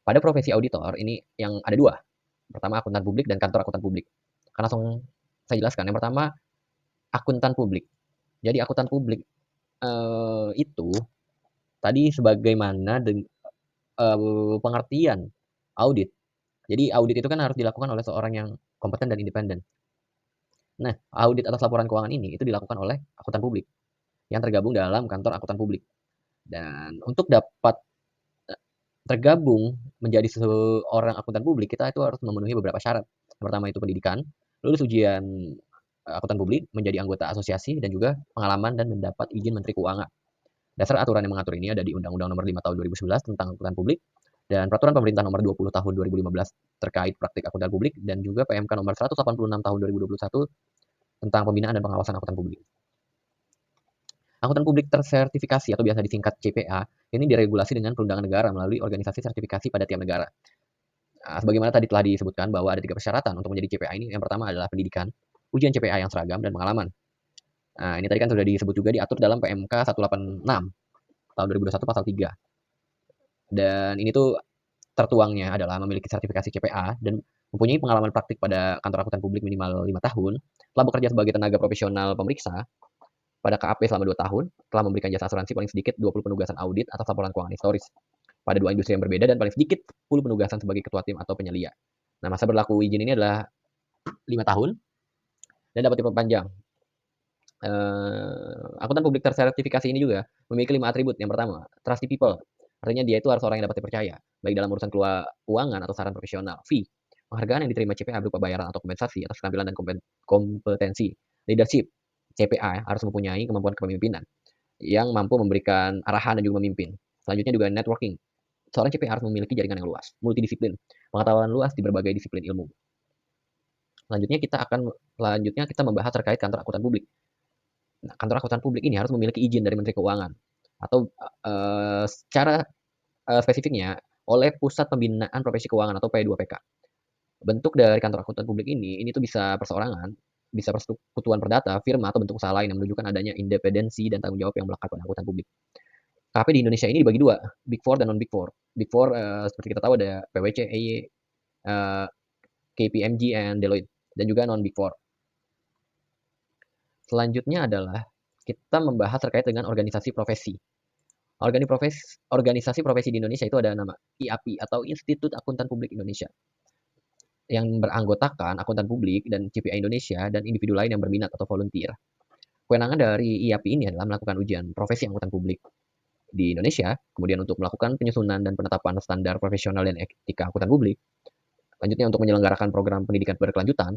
Pada profesi auditor ini yang ada 2. Pertama akuntan publik dan kantor akuntan publik. Akan langsung saya jelaskan. Yang pertama akuntan publik. Jadi akuntan publik itu tadi sebagaimana pengertian audit. Jadi audit itu kan harus dilakukan oleh seorang yang kompeten dan independen. Nah, audit atas laporan keuangan ini itu dilakukan oleh akuntan publik yang tergabung dalam kantor akuntan publik. Dan untuk dapat tergabung menjadi seorang akuntan publik, kita itu harus memenuhi beberapa syarat. Yang pertama itu pendidikan, lulus ujian akuntan publik, menjadi anggota asosiasi, dan juga pengalaman dan mendapat izin Menteri Keuangan. Dasar aturan yang mengatur ini ada di Undang-Undang Nomor 5 Tahun 2011 tentang Akuntan Publik dan Peraturan Pemerintah Nomor 20 Tahun 2015 terkait praktik akuntan publik dan juga PMK Nomor 186 Tahun 2021 tentang pembinaan dan pengawasan akuntan publik. Akuntan publik tersertifikasi atau biasa disingkat CPA ini diregulasi dengan perundangan negara melalui organisasi sertifikasi pada tiap negara. Nah, sebagaimana tadi telah disebutkan bahwa ada 3 persyaratan untuk menjadi CPA ini. Yang pertama adalah pendidikan, ujian CPA yang seragam, dan pengalaman. Nah, ini tadi kan sudah disebut juga diatur dalam PMK 186 tahun 2021 pasal 3. Dan ini tuh tertuangnya adalah memiliki sertifikasi CPA dan mempunyai pengalaman praktik pada kantor akuntan publik minimal 5 tahun, telah bekerja sebagai tenaga profesional pemeriksa pada KAP selama 2 tahun, telah memberikan jasa asuransi paling sedikit 20 penugasan audit atas laporan keuangan historis pada 2 industri yang berbeda dan paling sedikit 10 penugasan sebagai ketua tim atau penyelia. Nah, masa berlaku izin ini adalah 5 tahun dan dapat diperpanjang. Akuntan publik tersertifikasi ini juga memiliki 5 atribut. Yang pertama, trusty people. Artinya dia itu harus orang yang dapat dipercaya, baik dalam urusan keuangan atau saran profesional. Fee, penghargaan yang diterima CPA berupa bayaran atau kompensasi atas keterampilan dan kompetensi. Leadership, CPA harus mempunyai kemampuan kepemimpinan yang mampu memberikan arahan dan juga memimpin. Selanjutnya juga networking. Seorang CPA harus memiliki jaringan yang luas, multidisiplin, pengetahuan luas di berbagai disiplin ilmu. Selanjutnya kita membahas terkait kantor akuntan publik. Nah, kantor akuntan publik ini harus memiliki izin dari Menteri Keuangan atau secara spesifiknya oleh Pusat Pembinaan Profesi Keuangan atau P2PK. Bentuk dari kantor akuntan publik ini tuh bisa perseorangan, bisa persekutuan perdata, firma atau bentuk usaha lain yang menunjukkan adanya independensi dan tanggung jawab yang melekat pada akuntan publik. KP di Indonesia ini dibagi dua, Big Four dan non Big Four. Big Four seperti kita tahu ada PwC, EY, KPMG, and Deloitte, dan juga non Big Four. Selanjutnya adalah kita membahas terkait dengan organisasi profesi. Organisasi profesi di Indonesia itu ada nama IAPI atau Institut Akuntan Publik Indonesia yang beranggotakan akuntan publik dan CPA Indonesia dan individu lain yang berminat atau volunteer. Kewenangan dari IAPI ini adalah melakukan ujian profesi akuntan publik di Indonesia, kemudian untuk melakukan penyusunan dan penetapan standar profesional dan etika akuntan publik, selanjutnya untuk menyelenggarakan program pendidikan berkelanjutan,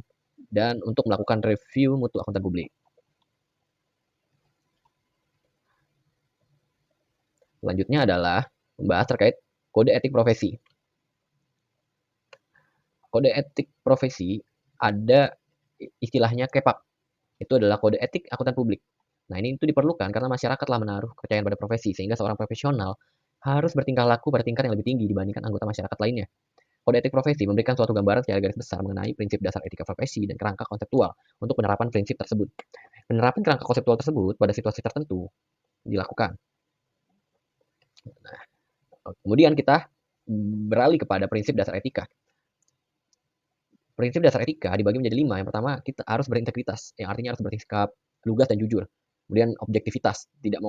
dan untuk melakukan review mutu akuntan publik. Selanjutnya adalah membahas terkait kode etik profesi. Kode etik profesi ada istilahnya KEPAK. Itu adalah kode etik akuntan publik. Nah, ini itu diperlukan karena masyarakat telah menaruh kepercayaan pada profesi sehingga seorang profesional harus bertingkah laku pada tingkat yang lebih tinggi dibandingkan anggota masyarakat lainnya. Kode etik profesi memberikan suatu gambaran secara garis besar mengenai prinsip dasar etika profesi dan kerangka konseptual untuk penerapan prinsip tersebut. Penerapan kerangka konseptual tersebut pada situasi tertentu dilakukan. Nah, kemudian kita beralih kepada prinsip dasar etika. Prinsip dasar etika dibagi menjadi 5. Yang pertama, kita harus berintegritas, yang artinya harus bersikap lugas dan jujur. Kemudian objektivitas, tidak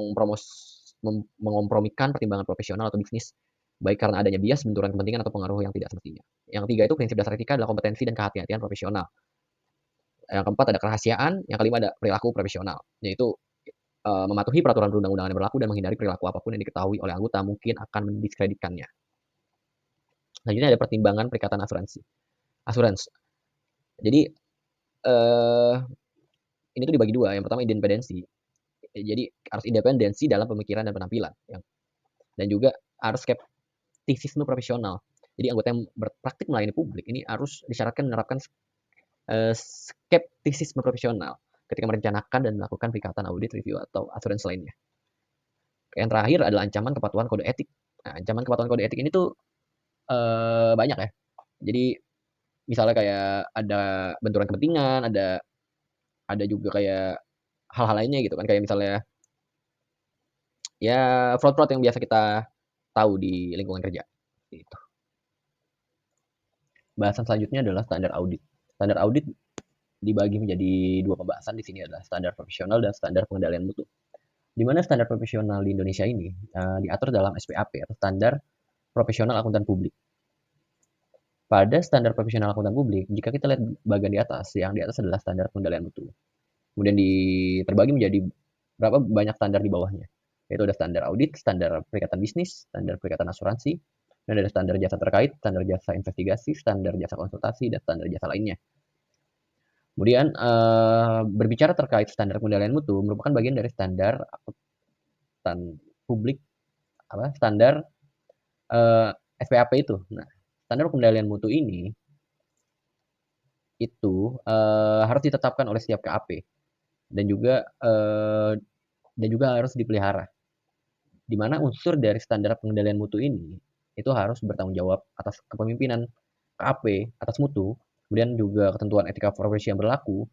mengompromikan pertimbangan profesional atau bisnis, baik karena adanya bias, benturan kepentingan, atau pengaruh yang tidak semestinya. Yang ketiga itu prinsip dasar etika adalah kompetensi dan kehati-hatian profesional. Yang keempat ada kerahasiaan, yang kelima ada perilaku profesional, yaitu mematuhi peraturan perundang-undangan yang berlaku dan menghindari perilaku apapun yang diketahui oleh anggota mungkin akan mendiskreditkannya. Selanjutnya ada pertimbangan perikatan asuransi. Jadi ini tuh dibagi dua. Yang pertama independensi. Jadi harus independensi dalam pemikiran dan penampilan. Dan juga harus skeptisisme profesional. Jadi anggota yang berpraktik melayani publik ini harus disyaratkan menerapkan skeptisisme profesional ketika merencanakan dan melakukan perikatan audit, review, atau asuransi lainnya. Yang terakhir adalah ancaman kepatuhan kode etik. Nah, ancaman kepatuhan kode etik ini tuh banyak ya. Jadi misalnya kayak ada benturan kepentingan, ada juga kayak hal-hal lainnya gitu kan, kayak misalnya ya fraud-fraud yang biasa kita tahu di lingkungan kerja gitu. Bahasan selanjutnya adalah standar audit. Standar audit dibagi menjadi 2 pembahasan. Di sini adalah standar profesional dan standar pengendalian mutu. Di mana standar profesional di Indonesia ini diatur dalam SPAP atau standar profesional akuntan publik. Pada standar profesional akuntan publik, jika kita lihat bagian di atas, yang di atas adalah standar pengendalian mutu. Kemudian terbagi menjadi berapa banyak standar di bawahnya. Yaitu ada standar audit, standar perikatan bisnis, standar perikatan asuransi, dan ada standar jasa terkait, standar jasa investigasi, standar jasa konsultasi, dan standar jasa lainnya. Kemudian berbicara terkait standar pengendalian mutu merupakan bagian dari standar akuntan publik standar SPAP itu. Nah, standar pengendalian mutu ini itu harus ditetapkan oleh setiap KAP dan juga harus dipelihara. Di mana unsur dari standar pengendalian mutu ini itu harus bertanggung jawab atas kepemimpinan KAP atas mutu, kemudian juga ketentuan etika profesi yang berlaku,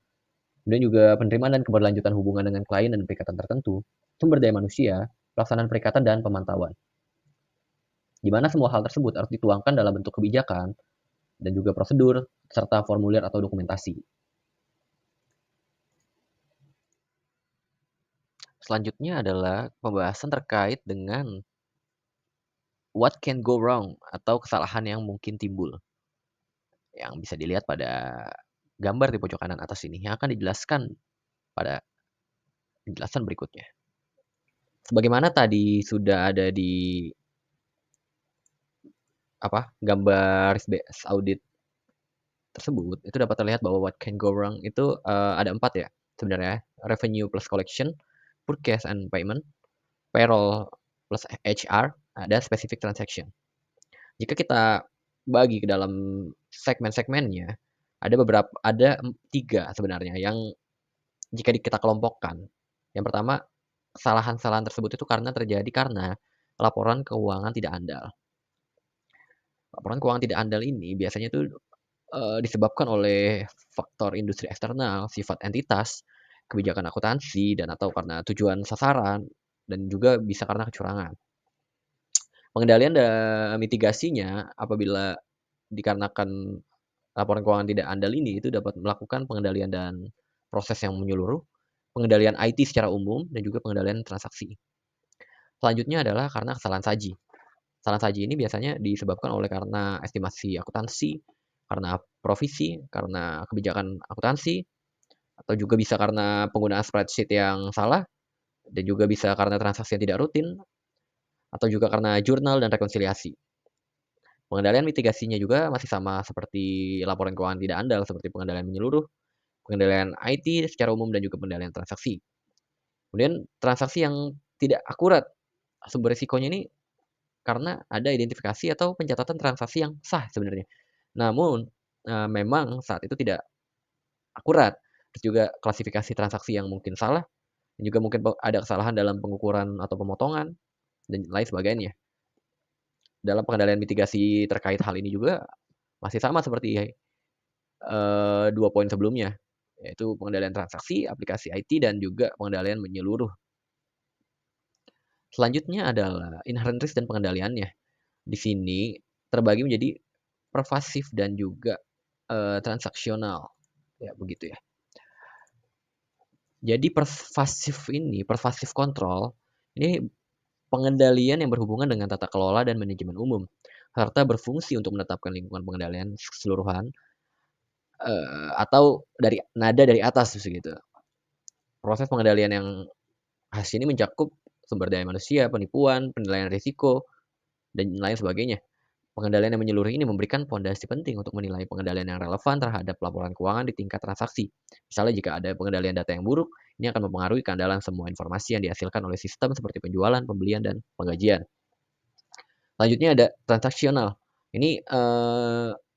kemudian juga penerimaan dan keberlanjutan hubungan dengan klien dan perikatan tertentu, sumber daya manusia, pelaksanaan perikatan dan pemantauan. Di mana semua hal tersebut harus dituangkan dalam bentuk kebijakan dan juga prosedur serta formulir atau dokumentasi. Selanjutnya adalah pembahasan terkait dengan what can go wrong atau kesalahan yang mungkin timbul. Yang bisa dilihat pada gambar di pojok kanan atas ini yang akan dijelaskan pada penjelasan berikutnya. Sebagaimana tadi sudah ada di gambar risk based audit tersebut, itu dapat terlihat bahwa what can go wrong itu ada 4 ya sebenarnya. Revenue plus collection, purchase and payment, payroll plus HR, ada specific transaction. Jika kita bagi ke dalam segmen-segmennya, ada 3 sebenarnya yang jika kita kelompokkan. Yang pertama, kesalahan-kesalahan tersebut itu terjadi karena laporan keuangan tidak andal. Laporan keuangan tidak andal ini biasanya itu disebabkan oleh faktor industri eksternal, sifat entitas, kebijakan akuntansi, dan atau karena tujuan sasaran, dan juga bisa karena kecurangan. Pengendalian dan mitigasinya apabila dikarenakan laporan keuangan tidak andal ini itu dapat melakukan pengendalian dan proses yang menyeluruh, pengendalian IT secara umum, dan juga pengendalian transaksi. Selanjutnya adalah karena kesalahan saji. Kesalahan saji ini biasanya disebabkan oleh karena estimasi akuntansi, karena provisi, karena kebijakan akuntansi, atau juga bisa karena penggunaan spreadsheet yang salah, dan juga bisa karena transaksi yang tidak rutin, atau juga karena jurnal dan rekonsiliasi. Pengendalian mitigasinya juga masih sama seperti laporan keuangan tidak andal, seperti pengendalian menyeluruh, pengendalian IT secara umum, dan juga pengendalian transaksi. Kemudian transaksi yang tidak akurat, sumber risikonya ini karena ada identifikasi atau pencatatan transaksi yang sah sebenarnya. Namun, memang saat itu tidak akurat. Terus juga klasifikasi transaksi yang mungkin salah, dan juga mungkin ada kesalahan dalam pengukuran atau pemotongan, dan lain sebagainya. Dalam pengendalian mitigasi terkait hal ini juga masih sama seperti 2 poin sebelumnya, yaitu pengendalian transaksi, aplikasi IT, dan juga pengendalian menyeluruh. Selanjutnya adalah inherent risk dan pengendaliannya. Di sini terbagi menjadi pervasif dan juga transaksional, ya begitu ya. Jadi pervasive control, ini pengendalian yang berhubungan dengan tata kelola dan manajemen umum, serta berfungsi untuk menetapkan lingkungan pengendalian keseluruhan atau dari atas gitu. Proses pengendalian yang khas ini mencakup sumber daya manusia, penipuan, penilaian risiko, dan lain sebagainya. Pengendalian yang menyeluruh ini memberikan fondasi penting untuk menilai pengendalian yang relevan terhadap laporan keuangan di tingkat transaksi. Misalnya jika ada pengendalian data yang buruk, ini akan mempengaruhi keandalan semua informasi yang dihasilkan oleh sistem seperti penjualan, pembelian, dan penggajian. Selanjutnya ada transaksional. Ini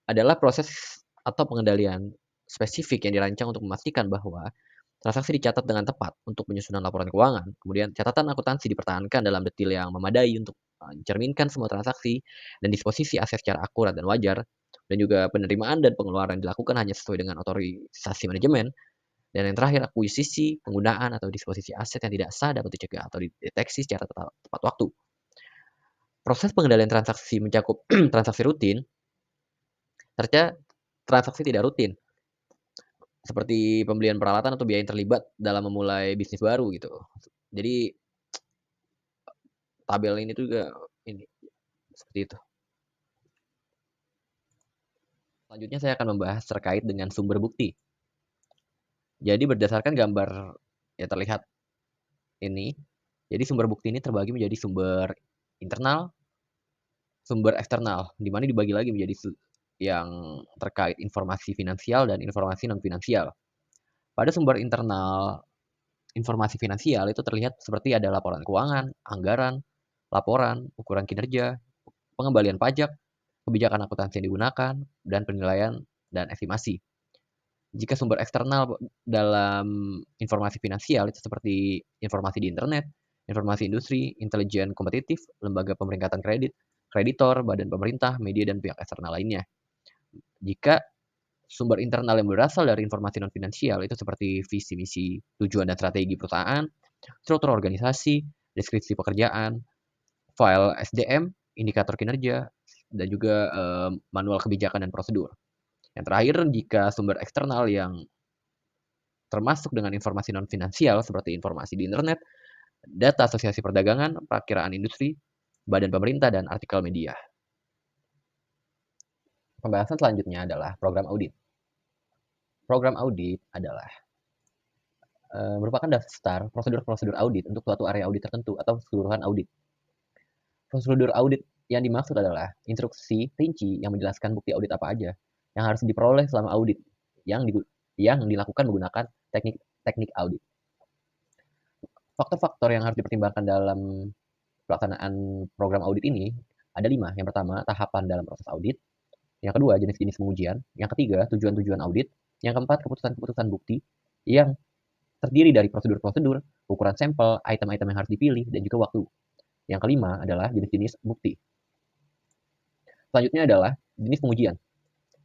adalah proses atau pengendalian spesifik yang dirancang untuk memastikan bahwa transaksi dicatat dengan tepat untuk penyusunan laporan keuangan. Kemudian catatan akuntansi dipertahankan dalam detil yang memadai untuk mencerminkan semua transaksi dan disposisi aset secara akurat dan wajar. Dan juga penerimaan dan pengeluaran dilakukan hanya sesuai dengan otorisasi manajemen. Dan yang terakhir, akuisisi, penggunaan, atau disposisi aset yang tidak sah dapat dicegah atau dideteksi secara tepat waktu. Proses pengendalian transaksi mencakup transaksi rutin, serta transaksi tidak rutin, seperti pembelian peralatan atau biaya yang terlibat dalam memulai bisnis baru gitu. Jadi tabel ini juga ini seperti itu. Selanjutnya saya akan membahas terkait dengan sumber bukti. Jadi berdasarkan gambar yang terlihat ini, jadi sumber bukti ini terbagi menjadi sumber internal, sumber eksternal, di mana dibagi lagi menjadi yang terkait informasi finansial dan informasi non finansial. Pada sumber internal informasi finansial itu terlihat seperti ada laporan keuangan, anggaran, laporan, ukuran kinerja, pengembalian pajak, kebijakan akuntansi yang digunakan, dan penilaian dan estimasi. Jika sumber eksternal dalam informasi finansial itu seperti informasi di internet, informasi industri, intelijen kompetitif, lembaga pemeringkatan kredit, kreditor, badan pemerintah, media, dan pihak eksternal lainnya. Jika sumber internal yang berasal dari informasi non-finansial itu seperti visi misi, tujuan dan strategi perusahaan, struktur organisasi, deskripsi pekerjaan, file SDM, indikator kinerja, dan juga manual kebijakan dan prosedur. Yang terakhir, jika sumber eksternal yang termasuk dengan informasi non-finansial seperti informasi di internet, data asosiasi perdagangan, perakiraan industri, badan pemerintah, dan artikel media. Pembahasan selanjutnya adalah program audit. Program audit adalah merupakan daftar prosedur-prosedur audit untuk suatu area audit tertentu atau keseluruhan audit. Prosedur audit yang dimaksud adalah instruksi rinci yang menjelaskan bukti audit apa aja yang harus diperoleh selama audit yang dilakukan menggunakan teknik audit. Faktor-faktor yang harus dipertimbangkan dalam pelaksanaan program audit ini ada 5. Yang pertama, tahapan dalam proses audit. Yang kedua, jenis-jenis pengujian. Yang ketiga, tujuan-tujuan audit. Yang keempat, keputusan-keputusan bukti yang terdiri dari prosedur-prosedur, ukuran sampel, item-item yang harus dipilih, dan juga waktu. Yang kelima adalah jenis-jenis bukti. Selanjutnya adalah jenis pengujian.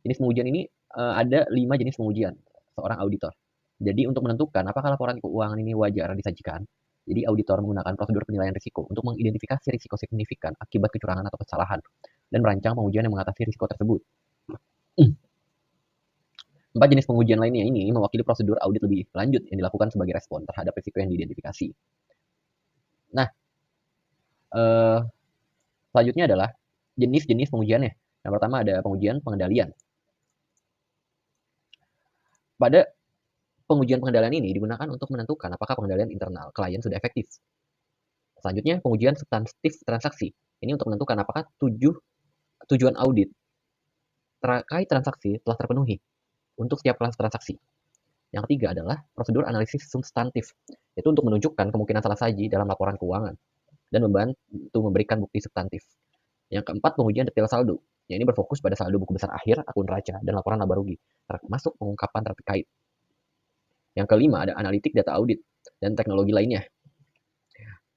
Jenis pengujian ini ada 5 jenis pengujian seorang auditor. Jadi untuk menentukan apakah laporan keuangan ini wajar disajikan, jadi auditor menggunakan prosedur penilaian risiko untuk mengidentifikasi risiko signifikan akibat kecurangan atau kesalahan dan merancang pengujian yang mengatasi risiko tersebut. 4 jenis pengujian lainnya ini mewakili prosedur audit lebih lanjut yang dilakukan sebagai respon terhadap risiko yang diidentifikasi. Nah, selanjutnya adalah jenis-jenis pengujiannya. Yang pertama ada pengujian pengendalian. Pada pengujian pengendalian ini digunakan untuk menentukan apakah pengendalian internal klien sudah efektif. Selanjutnya, pengujian substantif transaksi. Ini untuk menentukan apakah tujuan audit terkait transaksi telah terpenuhi untuk setiap kelas transaksi. Yang ketiga adalah prosedur analisis substantif, yaitu untuk menunjukkan kemungkinan salah saji dalam laporan keuangan dan membantu memberikan bukti substantif. Yang keempat, pengujian detail saldo. Yang ini berfokus pada saldo buku besar akhir, akun raca, dan laporan laba rugi, termasuk pengungkapan terkait. Yang kelima, ada analitik data audit dan teknologi lainnya.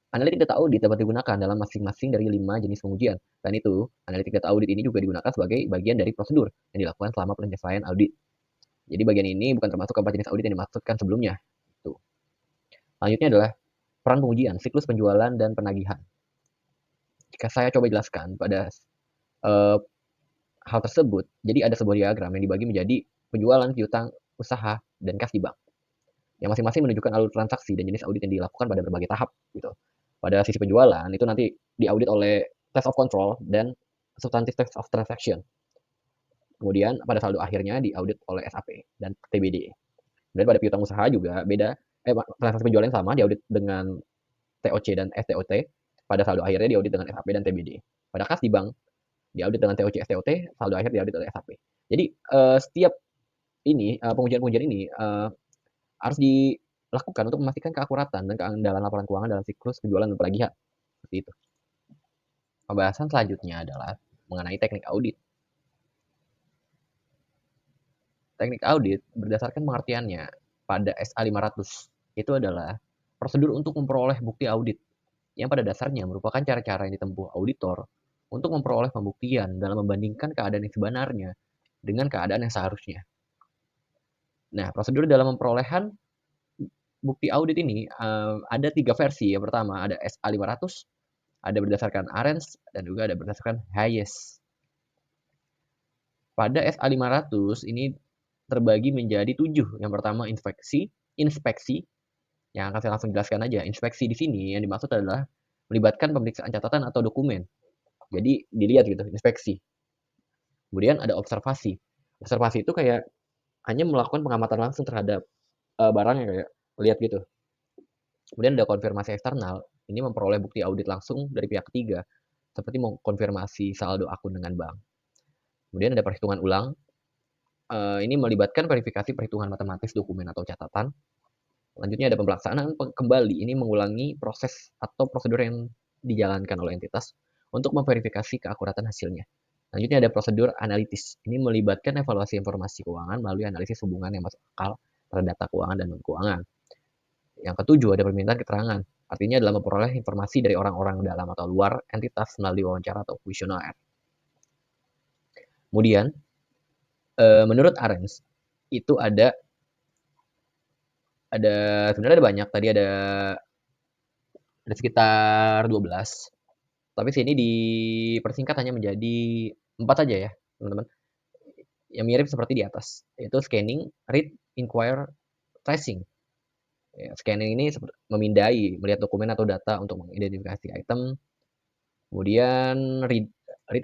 Analitik data audit dapat digunakan dalam masing-masing dari 5 jenis pengujian. Dan itu, analitik data audit ini juga digunakan sebagai bagian dari prosedur yang dilakukan selama penyelesaian audit. Jadi bagian ini bukan termasuk keempat jenis audit yang dimaksudkan sebelumnya. Tuh. Selanjutnya adalah peran pengujian, siklus penjualan dan penagihan. Jika saya coba jelaskan pada hal tersebut, jadi ada sebuah diagram yang dibagi menjadi penjualan, piutang, usaha, dan kas di bank. Yang masing-masing menunjukkan alur transaksi dan jenis audit yang dilakukan pada berbagai tahap. Gitu. Pada sisi penjualan, itu nanti diaudit oleh test of control dan substantive test of transaction. Kemudian pada saldo akhirnya diaudit oleh SAP dan TBD. Dan pada piutang usaha juga beda, transaksi penjualan yang sama diaudit dengan TOC dan STOT. Pada saldo akhirnya diaudit dengan SAP dan TBD. Pada kas di bank diaudit dengan TOC STOT, saldo akhir diaudit oleh SAP. Jadi setiap ini pengujian-pengujian ini harus dilakukan untuk memastikan keakuratan dan keandalan laporan keuangan dalam siklus penjualan dan penagihan. Seperti itu. Pembahasan selanjutnya adalah mengenai teknik audit. Teknik audit berdasarkan pengertiannya pada SA 500 itu adalah prosedur untuk memperoleh bukti audit yang pada dasarnya merupakan cara-cara yang ditempuh auditor untuk memperoleh pembuktian dalam membandingkan keadaan yang sebenarnya dengan keadaan yang seharusnya. Nah, prosedur dalam memperolehan bukti audit ini ada 3 versi. Yang pertama ada SA 500, ada berdasarkan ARENS, dan juga ada berdasarkan HAYES. Pada SA 500 ini terbagi menjadi 7. Yang pertama inspeksi, yang akan saya langsung jelaskan aja. Inspeksi di sini yang dimaksud adalah melibatkan pemeriksaan catatan atau dokumen. Jadi dilihat gitu, inspeksi. Kemudian ada observasi. Observasi itu kayak hanya melakukan pengamatan langsung terhadap barangnya, kayak lihat gitu. Kemudian ada konfirmasi eksternal, ini memperoleh bukti audit langsung dari pihak ketiga, seperti mengkonfirmasi saldo akun dengan bank. Kemudian ada perhitungan ulang, ini melibatkan verifikasi perhitungan matematis dokumen atau catatan. Selanjutnya ada pelaksanaan kembali, ini mengulangi proses atau prosedur yang dijalankan oleh entitas untuk memverifikasi keakuratan hasilnya. Selanjutnya ada prosedur analitis. Ini melibatkan evaluasi informasi keuangan melalui analisis hubungan yang masuk akal pada data keuangan dan non-keuangan. Yang ketujuh ada permintaan keterangan. Artinya adalah memperoleh informasi dari orang-orang dalam atau luar entitas melalui wawancara atau kuesioner. Kemudian, menurut Arens, itu ada sebenarnya ada banyak. Tadi ada sekitar 12. Tapi sini dipersingkat hanya menjadi 4 aja ya, teman-teman. Yang mirip seperti di atas, yaitu scanning, read, inquire, tracing. Ya, scanning ini memindai, melihat dokumen atau data untuk mengidentifikasi item. Kemudian read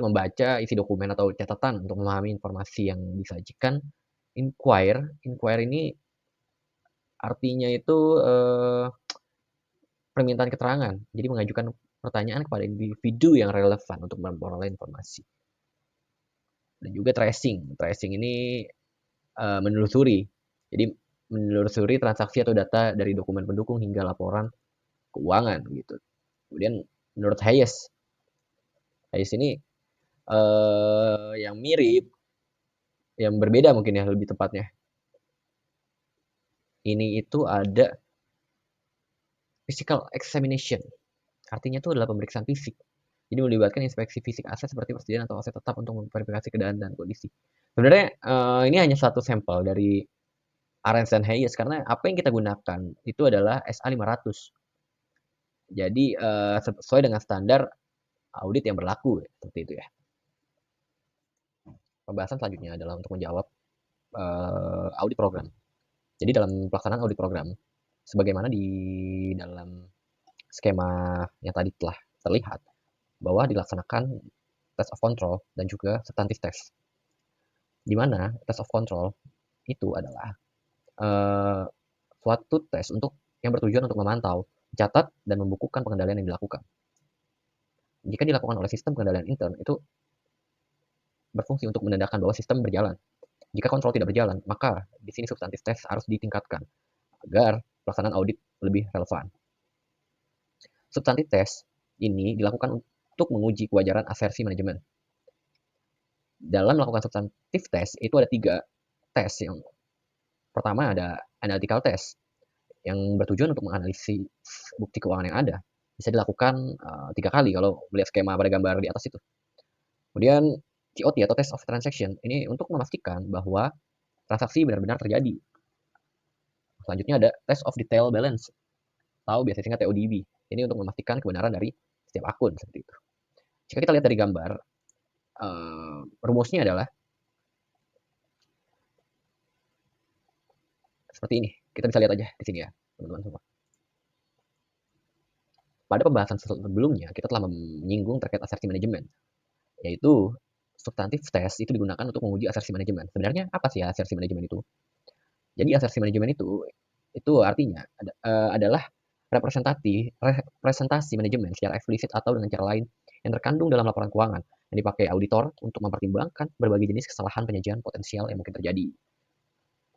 membaca isi dokumen atau catatan untuk memahami informasi yang disajikan. Inquire ini artinya itu permintaan keterangan. Jadi mengajukan pertanyaan kepada individu yang relevan untuk memperoleh informasi. Dan juga tracing. Tracing ini menelusuri. Jadi menelusuri transaksi atau data dari dokumen pendukung hingga laporan keuangan gitu. Kemudian menurut Hayes ini yang mirip, yang berbeda mungkin ya lebih tepatnya. Ini itu ada physical examination. Artinya itu adalah pemeriksaan fisik. Jadi melibatkan inspeksi fisik aset seperti persediaan atau aset tetap untuk memverifikasi keadaan dan kondisi. Sebenarnya ini hanya satu sampel dari Arens dan Hayes karena apa yang kita gunakan itu adalah SA500. Jadi sesuai dengan standar audit yang berlaku seperti itu ya. Pembahasan selanjutnya adalah untuk menjawab audit program. Jadi dalam pelaksanaan audit program, sebagaimana di dalam skema yang tadi telah terlihat, bahwa dilaksanakan test of control dan juga substantive test. Di mana test of control itu adalah suatu tes yang bertujuan untuk memantau, mencatat, dan membukukan pengendalian yang dilakukan. Jika dilakukan oleh sistem pengendalian intern, itu berfungsi untuk menandakan bahwa sistem berjalan. Jika kontrol tidak berjalan, maka di sini substantif test harus ditingkatkan agar pelaksanaan audit lebih relevan. Substantif test ini dilakukan untuk menguji kewajaran asersi manajemen. Dalam melakukan substantif test itu ada 3 tes. Yang pertama ada analytical test yang bertujuan untuk menganalisis bukti keuangan yang ada. Bisa dilakukan 3 kali kalau melihat skema pada gambar di atas itu. Kemudian TOT atau test of transaction ini untuk memastikan bahwa transaksi benar-benar terjadi. Selanjutnya ada test of detail balance atau biasa singkat TODB. Ini untuk memastikan kebenaran dari setiap akun seperti itu. Jika kita lihat dari gambar, rumusnya adalah seperti ini. Kita bisa lihat aja di sini ya, teman-teman semua. Pada pembahasan sebelumnya, kita telah menyinggung terkait asersi manajemen, yaitu substantif test itu digunakan untuk menguji asersi manajemen. Sebenarnya apa sih asersi manajemen itu? Jadi asersi manajemen itu artinya adalah representasi manajemen secara eksplisit atau dengan cara lain yang terkandung dalam laporan keuangan yang dipakai auditor untuk mempertimbangkan berbagai jenis kesalahan penyajian potensial yang mungkin terjadi.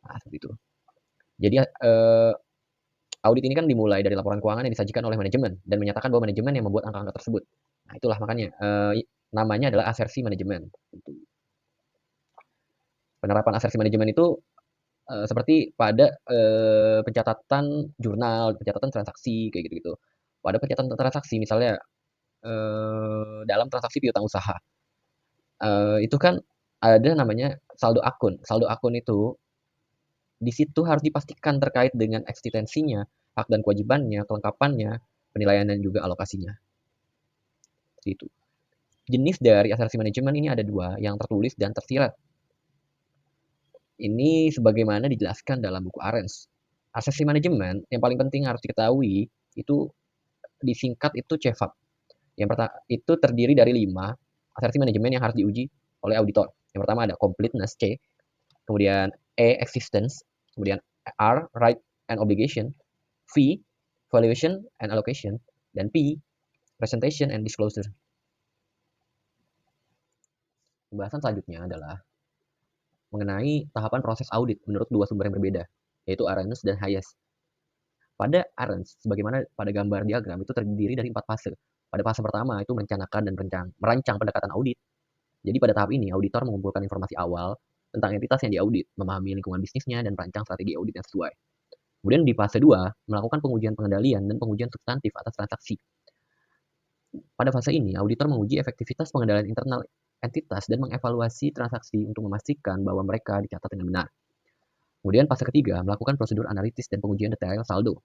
Nah, seperti itu. Jadi audit ini kan dimulai dari laporan keuangan yang disajikan oleh manajemen dan menyatakan bahwa manajemen yang membuat angka-angka tersebut. Nah, itulah makanya namanya adalah asersi manajemen. Penerapan asersi manajemen itu seperti pada pencatatan jurnal, pencatatan transaksi kayak gitu-gitu. Pada pencatatan transaksi misalnya dalam transaksi piutang usaha, itu kan ada namanya saldo akun. Saldo akun itu di situ harus dipastikan terkait dengan eksistensinya, hak dan kewajibannya, kelengkapannya, penilaian dan juga alokasinya. Itu. Jenis dari asersi manajemen ini ada 2, yang tertulis dan tersirat. Ini sebagaimana dijelaskan dalam buku Arens. Asersi manajemen yang paling penting harus diketahui itu disingkat itu CEFAP. Yang pertama itu terdiri dari 5 asersi manajemen yang harus diuji oleh auditor. Yang pertama ada completeness C, kemudian E existence, kemudian R right and obligation, V valuation and allocation, dan P presentation and disclosure. Pembahasan selanjutnya adalah mengenai tahapan proses audit menurut 2 sumber yang berbeda, yaitu Arens dan Hayes. Pada Arens, sebagaimana pada gambar diagram itu terdiri dari 4 fase. Pada fase pertama itu merencanakan dan merancang pendekatan audit. Jadi pada tahap ini, auditor mengumpulkan informasi awal tentang entitas yang diaudit, memahami lingkungan bisnisnya, dan merancang strategi audit yang sesuai. Kemudian di fase 2, melakukan pengujian pengendalian dan pengujian substantif atas transaksi. Pada fase ini, auditor menguji efektivitas pengendalian internal entitas dan mengevaluasi transaksi untuk memastikan bahwa mereka dicatat dengan benar. Kemudian fase ketiga, melakukan prosedur analitis dan pengujian detail saldo.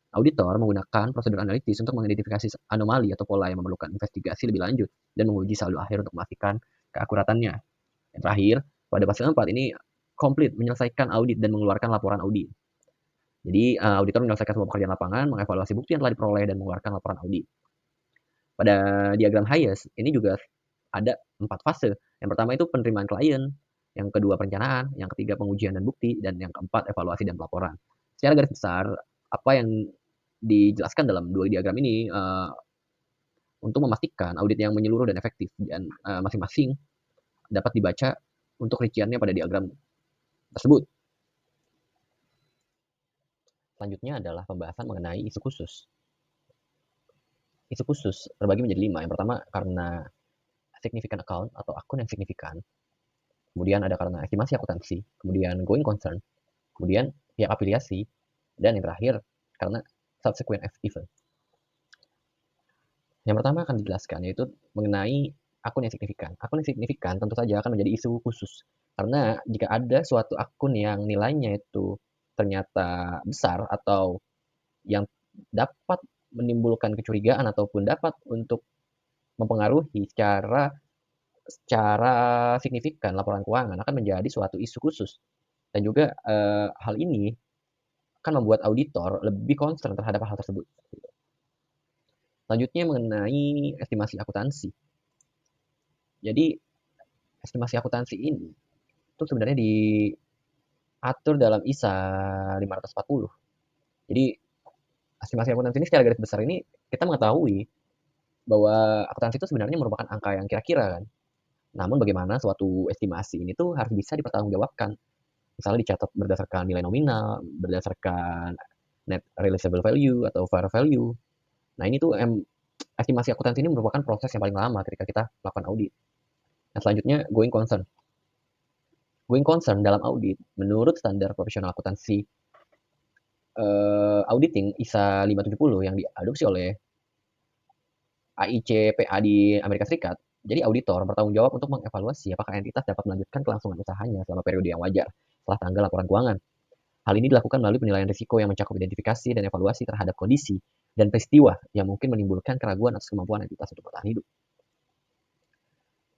Auditor menggunakan prosedur analitis untuk mengidentifikasi anomali atau pola yang memerlukan investigasi lebih lanjut dan menguji saldo akhir untuk memastikan keakuratannya. Yang terakhir, pada fase 4 ini komplit menyelesaikan audit dan mengeluarkan laporan audit. Jadi, auditor menyelesaikan semua pekerjaan lapangan, mengevaluasi bukti yang telah diperoleh, dan mengeluarkan laporan audit. Pada diagram Hayes, ini juga ada 4 fase. Yang pertama itu penerimaan klien, yang kedua perencanaan, yang ketiga pengujian dan bukti, dan yang keempat evaluasi dan pelaporan. Secara garis besar, apa yang dijelaskan dalam dua diagram ini untuk memastikan audit yang menyeluruh dan efektif, dan masing-masing dapat dibaca untuk rinciannya pada diagram tersebut. Selanjutnya adalah pembahasan mengenai isu khusus. Isu khusus terbagi menjadi 5. Yang pertama karena significant account atau akun yang signifikan. Kemudian ada karena estimasi akuntansi, kemudian going concern, kemudian pihak afiliasi, dan yang terakhir karena subsequent event. Yang pertama akan dijelaskan yaitu mengenai akun yang signifikan. Akun yang signifikan tentu saja akan menjadi isu khusus. Karena jika ada suatu akun yang nilainya itu ternyata besar atau yang dapat menimbulkan kecurigaan ataupun dapat untuk mempengaruhi secara signifikan laporan keuangan akan menjadi suatu isu khusus. Dan juga hal ini akan membuat auditor lebih concern terhadap hal tersebut. Selanjutnya mengenai estimasi akuntansi. Jadi estimasi akuntansi ini itu sebenarnya diatur dalam ISA 540. Jadi estimasi akuntansi ini secara garis besar ini kita mengetahui bahwa akuntansi itu sebenarnya merupakan angka yang kira-kira kan. Namun bagaimana suatu estimasi ini tuh harus bisa dipertanggungjawabkan. Misalnya dicatat berdasarkan nilai nominal, berdasarkan net realizable value atau fair value. Nah ini tuh estimasi akuntansi ini merupakan proses yang paling lama ketika kita melakukan audit. Nah selanjutnya going concern. Going concern dalam audit menurut standar profesional akuntansi auditing ISA 570 yang diadopsi oleh AICPA di Amerika Serikat. Jadi auditor bertanggung jawab untuk mengevaluasi apakah entitas dapat melanjutkan kelangsungan usahanya selama periode yang wajar setelah tanggal laporan keuangan. Hal ini dilakukan melalui penilaian risiko yang mencakup identifikasi dan evaluasi terhadap kondisi dan peristiwa yang mungkin menimbulkan keraguan atas kemampuan entitas untuk bertahan hidup.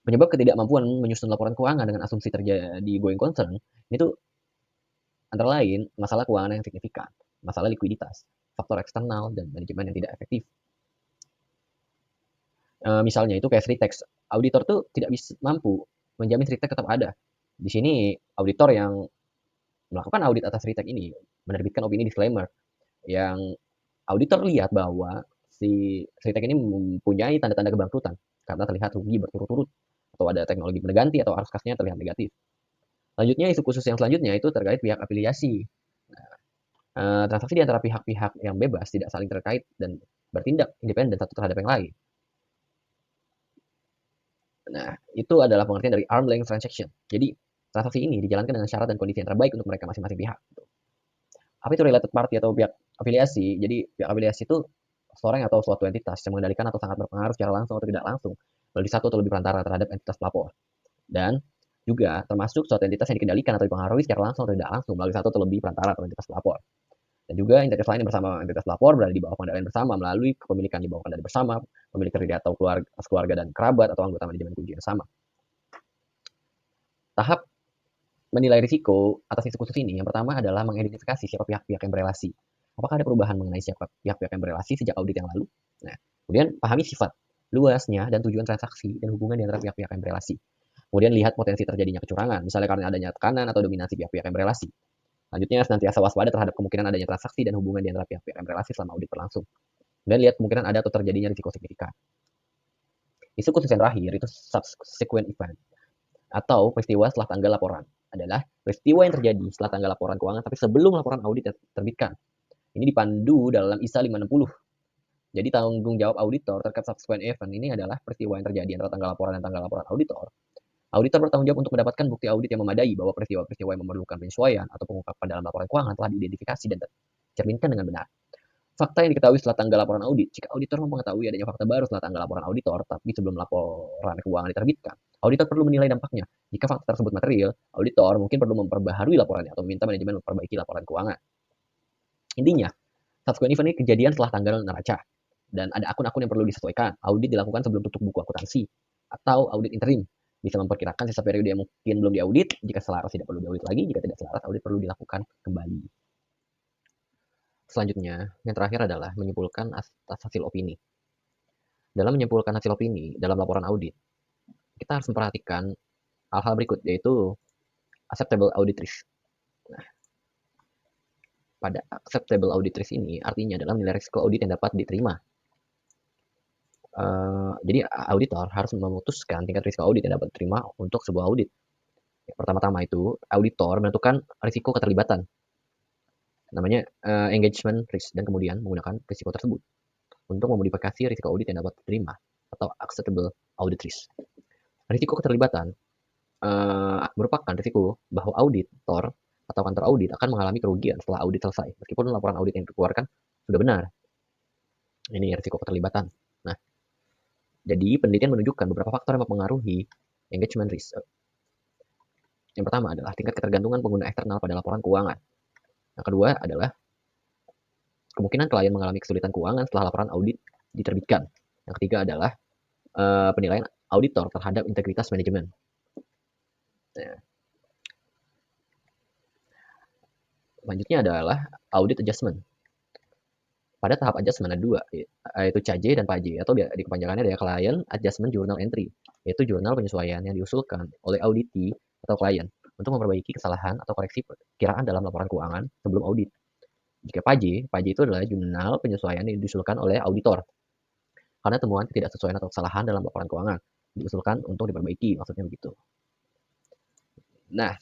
Penyebab ketidakmampuan menyusun laporan keuangan dengan asumsi terjadi going concern itu antara lain masalah keuangan yang signifikan, masalah likuiditas, faktor eksternal, dan manajemen yang tidak efektif. Misalnya itu kayak Sritex, auditor tuh tidak bisa mampu menjamin Sritex tetap ada. Di sini auditor yang melakukan audit atas Sritex ini menerbitkan opini disclaimer yang auditor lihat bahwa si Sritex ini mempunyai tanda-tanda kebangkrutan karena terlihat rugi berturut-turut atau ada teknologi berganti atau arus kasnya terlihat negatif. Selanjutnya isu khusus yang selanjutnya itu terkait pihak afiliasi. Transaksi di antara pihak-pihak yang bebas tidak saling terkait dan bertindak independen satu terhadap yang lain. Nah, itu adalah pengertian dari arm length transaction. Jadi, transaksi ini dijalankan dengan syarat dan kondisi yang terbaik untuk mereka masing-masing pihak. Apa itu related party atau pihak afiliasi? Jadi, pihak afiliasi itu seorang atau suatu entitas yang mengendalikan atau sangat berpengaruh secara langsung atau tidak langsung melalui satu atau lebih perantara terhadap entitas pelapor. Dan juga termasuk suatu entitas yang dikendalikan atau dipengaruhi secara langsung atau tidak langsung melalui satu atau lebih perantara atau entitas pelapor. Dan juga entitas lain yang bersama entitas pelapor berada di bawah pengendalian bersama melalui kepemilikan di bawah kendali bersama, pemilik terdiri atau keluarga dan kerabat atau anggota manajemen kunci bersama. Tahap menilai risiko atas isu khusus ini, yang pertama adalah mengidentifikasi siapa pihak-pihak yang berelasi. Apakah ada perubahan mengenai siapa pihak-pihak yang berelasi sejak audit yang lalu? Nah, kemudian pahami sifat, luasnya, dan tujuan transaksi dan hubungan di antara pihak-pihak yang berelasi. Kemudian lihat potensi terjadinya kecurangan, misalnya karena adanya tekanan atau dominasi pihak-pihak yang berelasi. Selanjutnya, senantiasa waspada terhadap kemungkinan adanya transaksi dan hubungan di antara pihak-pihak yang berelasi selama audit berlangsung. Kemudian lihat kemungkinan ada atau terjadinya risiko signifikan. Isu khusus yang terakhir itu subsequent event atau peristiwa setelah tanggal laporan adalah peristiwa yang terjadi setelah tanggal laporan keuangan tapi sebelum laporan audit terbitkan. Ini dipandu dalam ISA 560. Jadi tanggung jawab auditor terkait subsequent event ini adalah peristiwa yang terjadi antara tanggal laporan dan tanggal laporan auditor. Auditor bertanggung jawab untuk mendapatkan bukti audit yang memadai bahwa peristiwa-peristiwa yang memerlukan penyesuaian atau pengungkapan dalam laporan keuangan telah diidentifikasi dan tercerminkan dengan benar. Fakta yang diketahui setelah tanggal laporan audit. Jika auditor mengetahui adanya fakta baru setelah tanggal laporan auditor, tapi sebelum laporan keuangan diterbitkan, auditor perlu menilai dampaknya. Jika fakta tersebut material, auditor mungkin perlu memperbaharui laporannya atau meminta manajemen memperbaiki laporan keuangan. Intinya, subsequent event ini kejadian setelah tanggal neraca, dan ada akun-akun yang perlu disesuaikan. Audit dilakukan sebelum tutup buku akuntansi, atau audit interim. Bisa memperkirakan sisa periode yang mungkin belum diaudit. Jika selaras tidak perlu diaudit lagi, jika tidak selaras audit perlu dilakukan kembali. Selanjutnya, yang terakhir adalah menyimpulkan atas hasil opini. Dalam menyimpulkan hasil opini dalam laporan audit, kita harus memperhatikan hal-hal berikut, yaitu acceptable audit risk. Nah, pada acceptable audit risk ini artinya adalah nilai risiko audit yang dapat diterima. Jadi auditor harus memutuskan tingkat risiko audit yang dapat diterima untuk sebuah audit. Pertama-tama itu, auditor menentukan risiko keterlibatan, namanya engagement risk, dan kemudian menggunakan risiko tersebut untuk memodifikasi risiko audit yang dapat diterima atau acceptable audit risk. Risiko keterlibatan merupakan risiko bahwa auditor atau kantor audit akan mengalami kerugian setelah audit selesai, meskipun laporan audit yang dikeluarkan sudah benar. Ini risiko keterlibatan. Nah, jadi penelitian menunjukkan beberapa faktor yang mempengaruhi engagement risk. Yang pertama adalah tingkat ketergantungan pengguna eksternal pada laporan keuangan. Yang kedua adalah kemungkinan klien mengalami kesulitan keuangan setelah laporan audit diterbitkan. Yang ketiga adalah penilaian auditor terhadap integritas manajemen. Nah, selanjutnya adalah audit adjustment. Pada tahap adjustment ada dua, yaitu CAJ dan PAJ, atau di kepanjangannya adalah Client Adjustment Journal Entry, yaitu jurnal penyesuaian yang diusulkan oleh auditi atau klien untuk memperbaiki kesalahan atau koreksi perkiraan dalam laporan keuangan sebelum audit. Jika PAJ itu adalah jurnal penyesuaian yang diusulkan oleh auditor karena temuan ketidaksesuaian atau kesalahan dalam laporan keuangan diusulkan untuk diperbaiki, maksudnya begitu. Nah,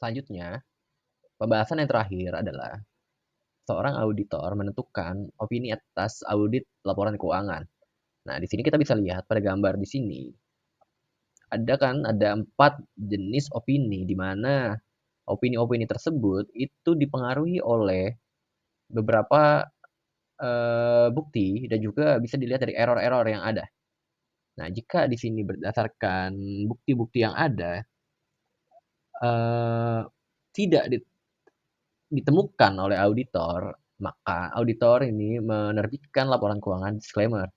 selanjutnya, pembahasan yang terakhir adalah seorang auditor menentukan opini atas audit laporan keuangan. Nah, di sini kita bisa lihat pada gambar di sini ada 4 jenis opini, di mana opini-opini tersebut itu dipengaruhi oleh beberapa bukti dan juga bisa dilihat dari error-error yang ada. Nah, jika di sini berdasarkan bukti-bukti yang ada tidak ditemukan oleh auditor, maka auditor ini menerbitkan laporan keuangan disclaimer.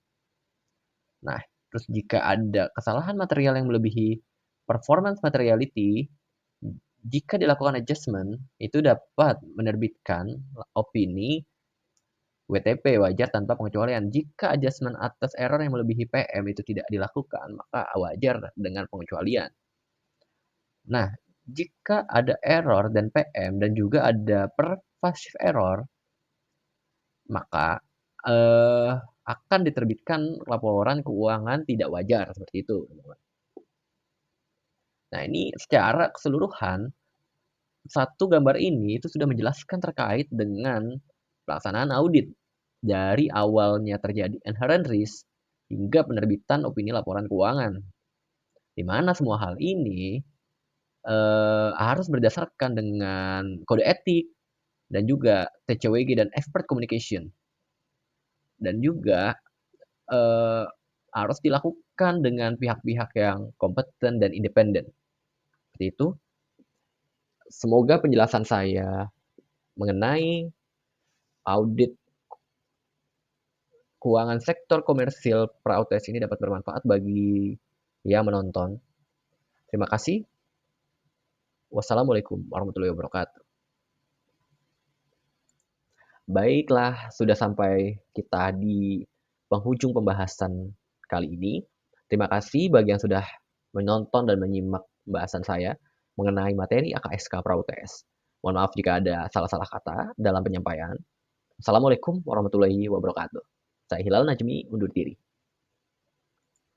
Nah, terus jika ada kesalahan material yang melebihi performance materiality, jika dilakukan adjustment, itu dapat menerbitkan opini WTP wajar tanpa pengecualian. Jika adjustment atas error yang melebihi PM itu tidak dilakukan, maka wajar dengan pengecualian. Nah, jika ada error dan PM dan juga ada pervasive error, maka akan diterbitkan laporan keuangan tidak wajar, seperti itu. Nah, ini secara keseluruhan, satu gambar ini itu sudah menjelaskan terkait dengan pelaksanaan audit. Dari awalnya terjadi inherent risk hingga penerbitan opini laporan keuangan. Di mana semua hal ini harus berdasarkan dengan kode etik dan juga TCWG dan expert communication. Dan juga harus dilakukan dengan pihak-pihak yang kompeten dan independen. Seperti itu. Semoga penjelasan saya mengenai audit keuangan sektor komersil pra-UTS ini dapat bermanfaat bagi yang menonton. Terima kasih. Wassalamualaikum warahmatullahi wabarakatuh. Baiklah, sudah sampai kita di penghujung pembahasan kali ini. Terima kasih bagi yang sudah menonton dan menyimak pembahasan saya mengenai materi AKSK pra-UTS. Mohon maaf jika ada salah-salah kata dalam penyampaian. Assalamualaikum warahmatullahi wabarakatuh. Saya Hilal Najmi undur diri.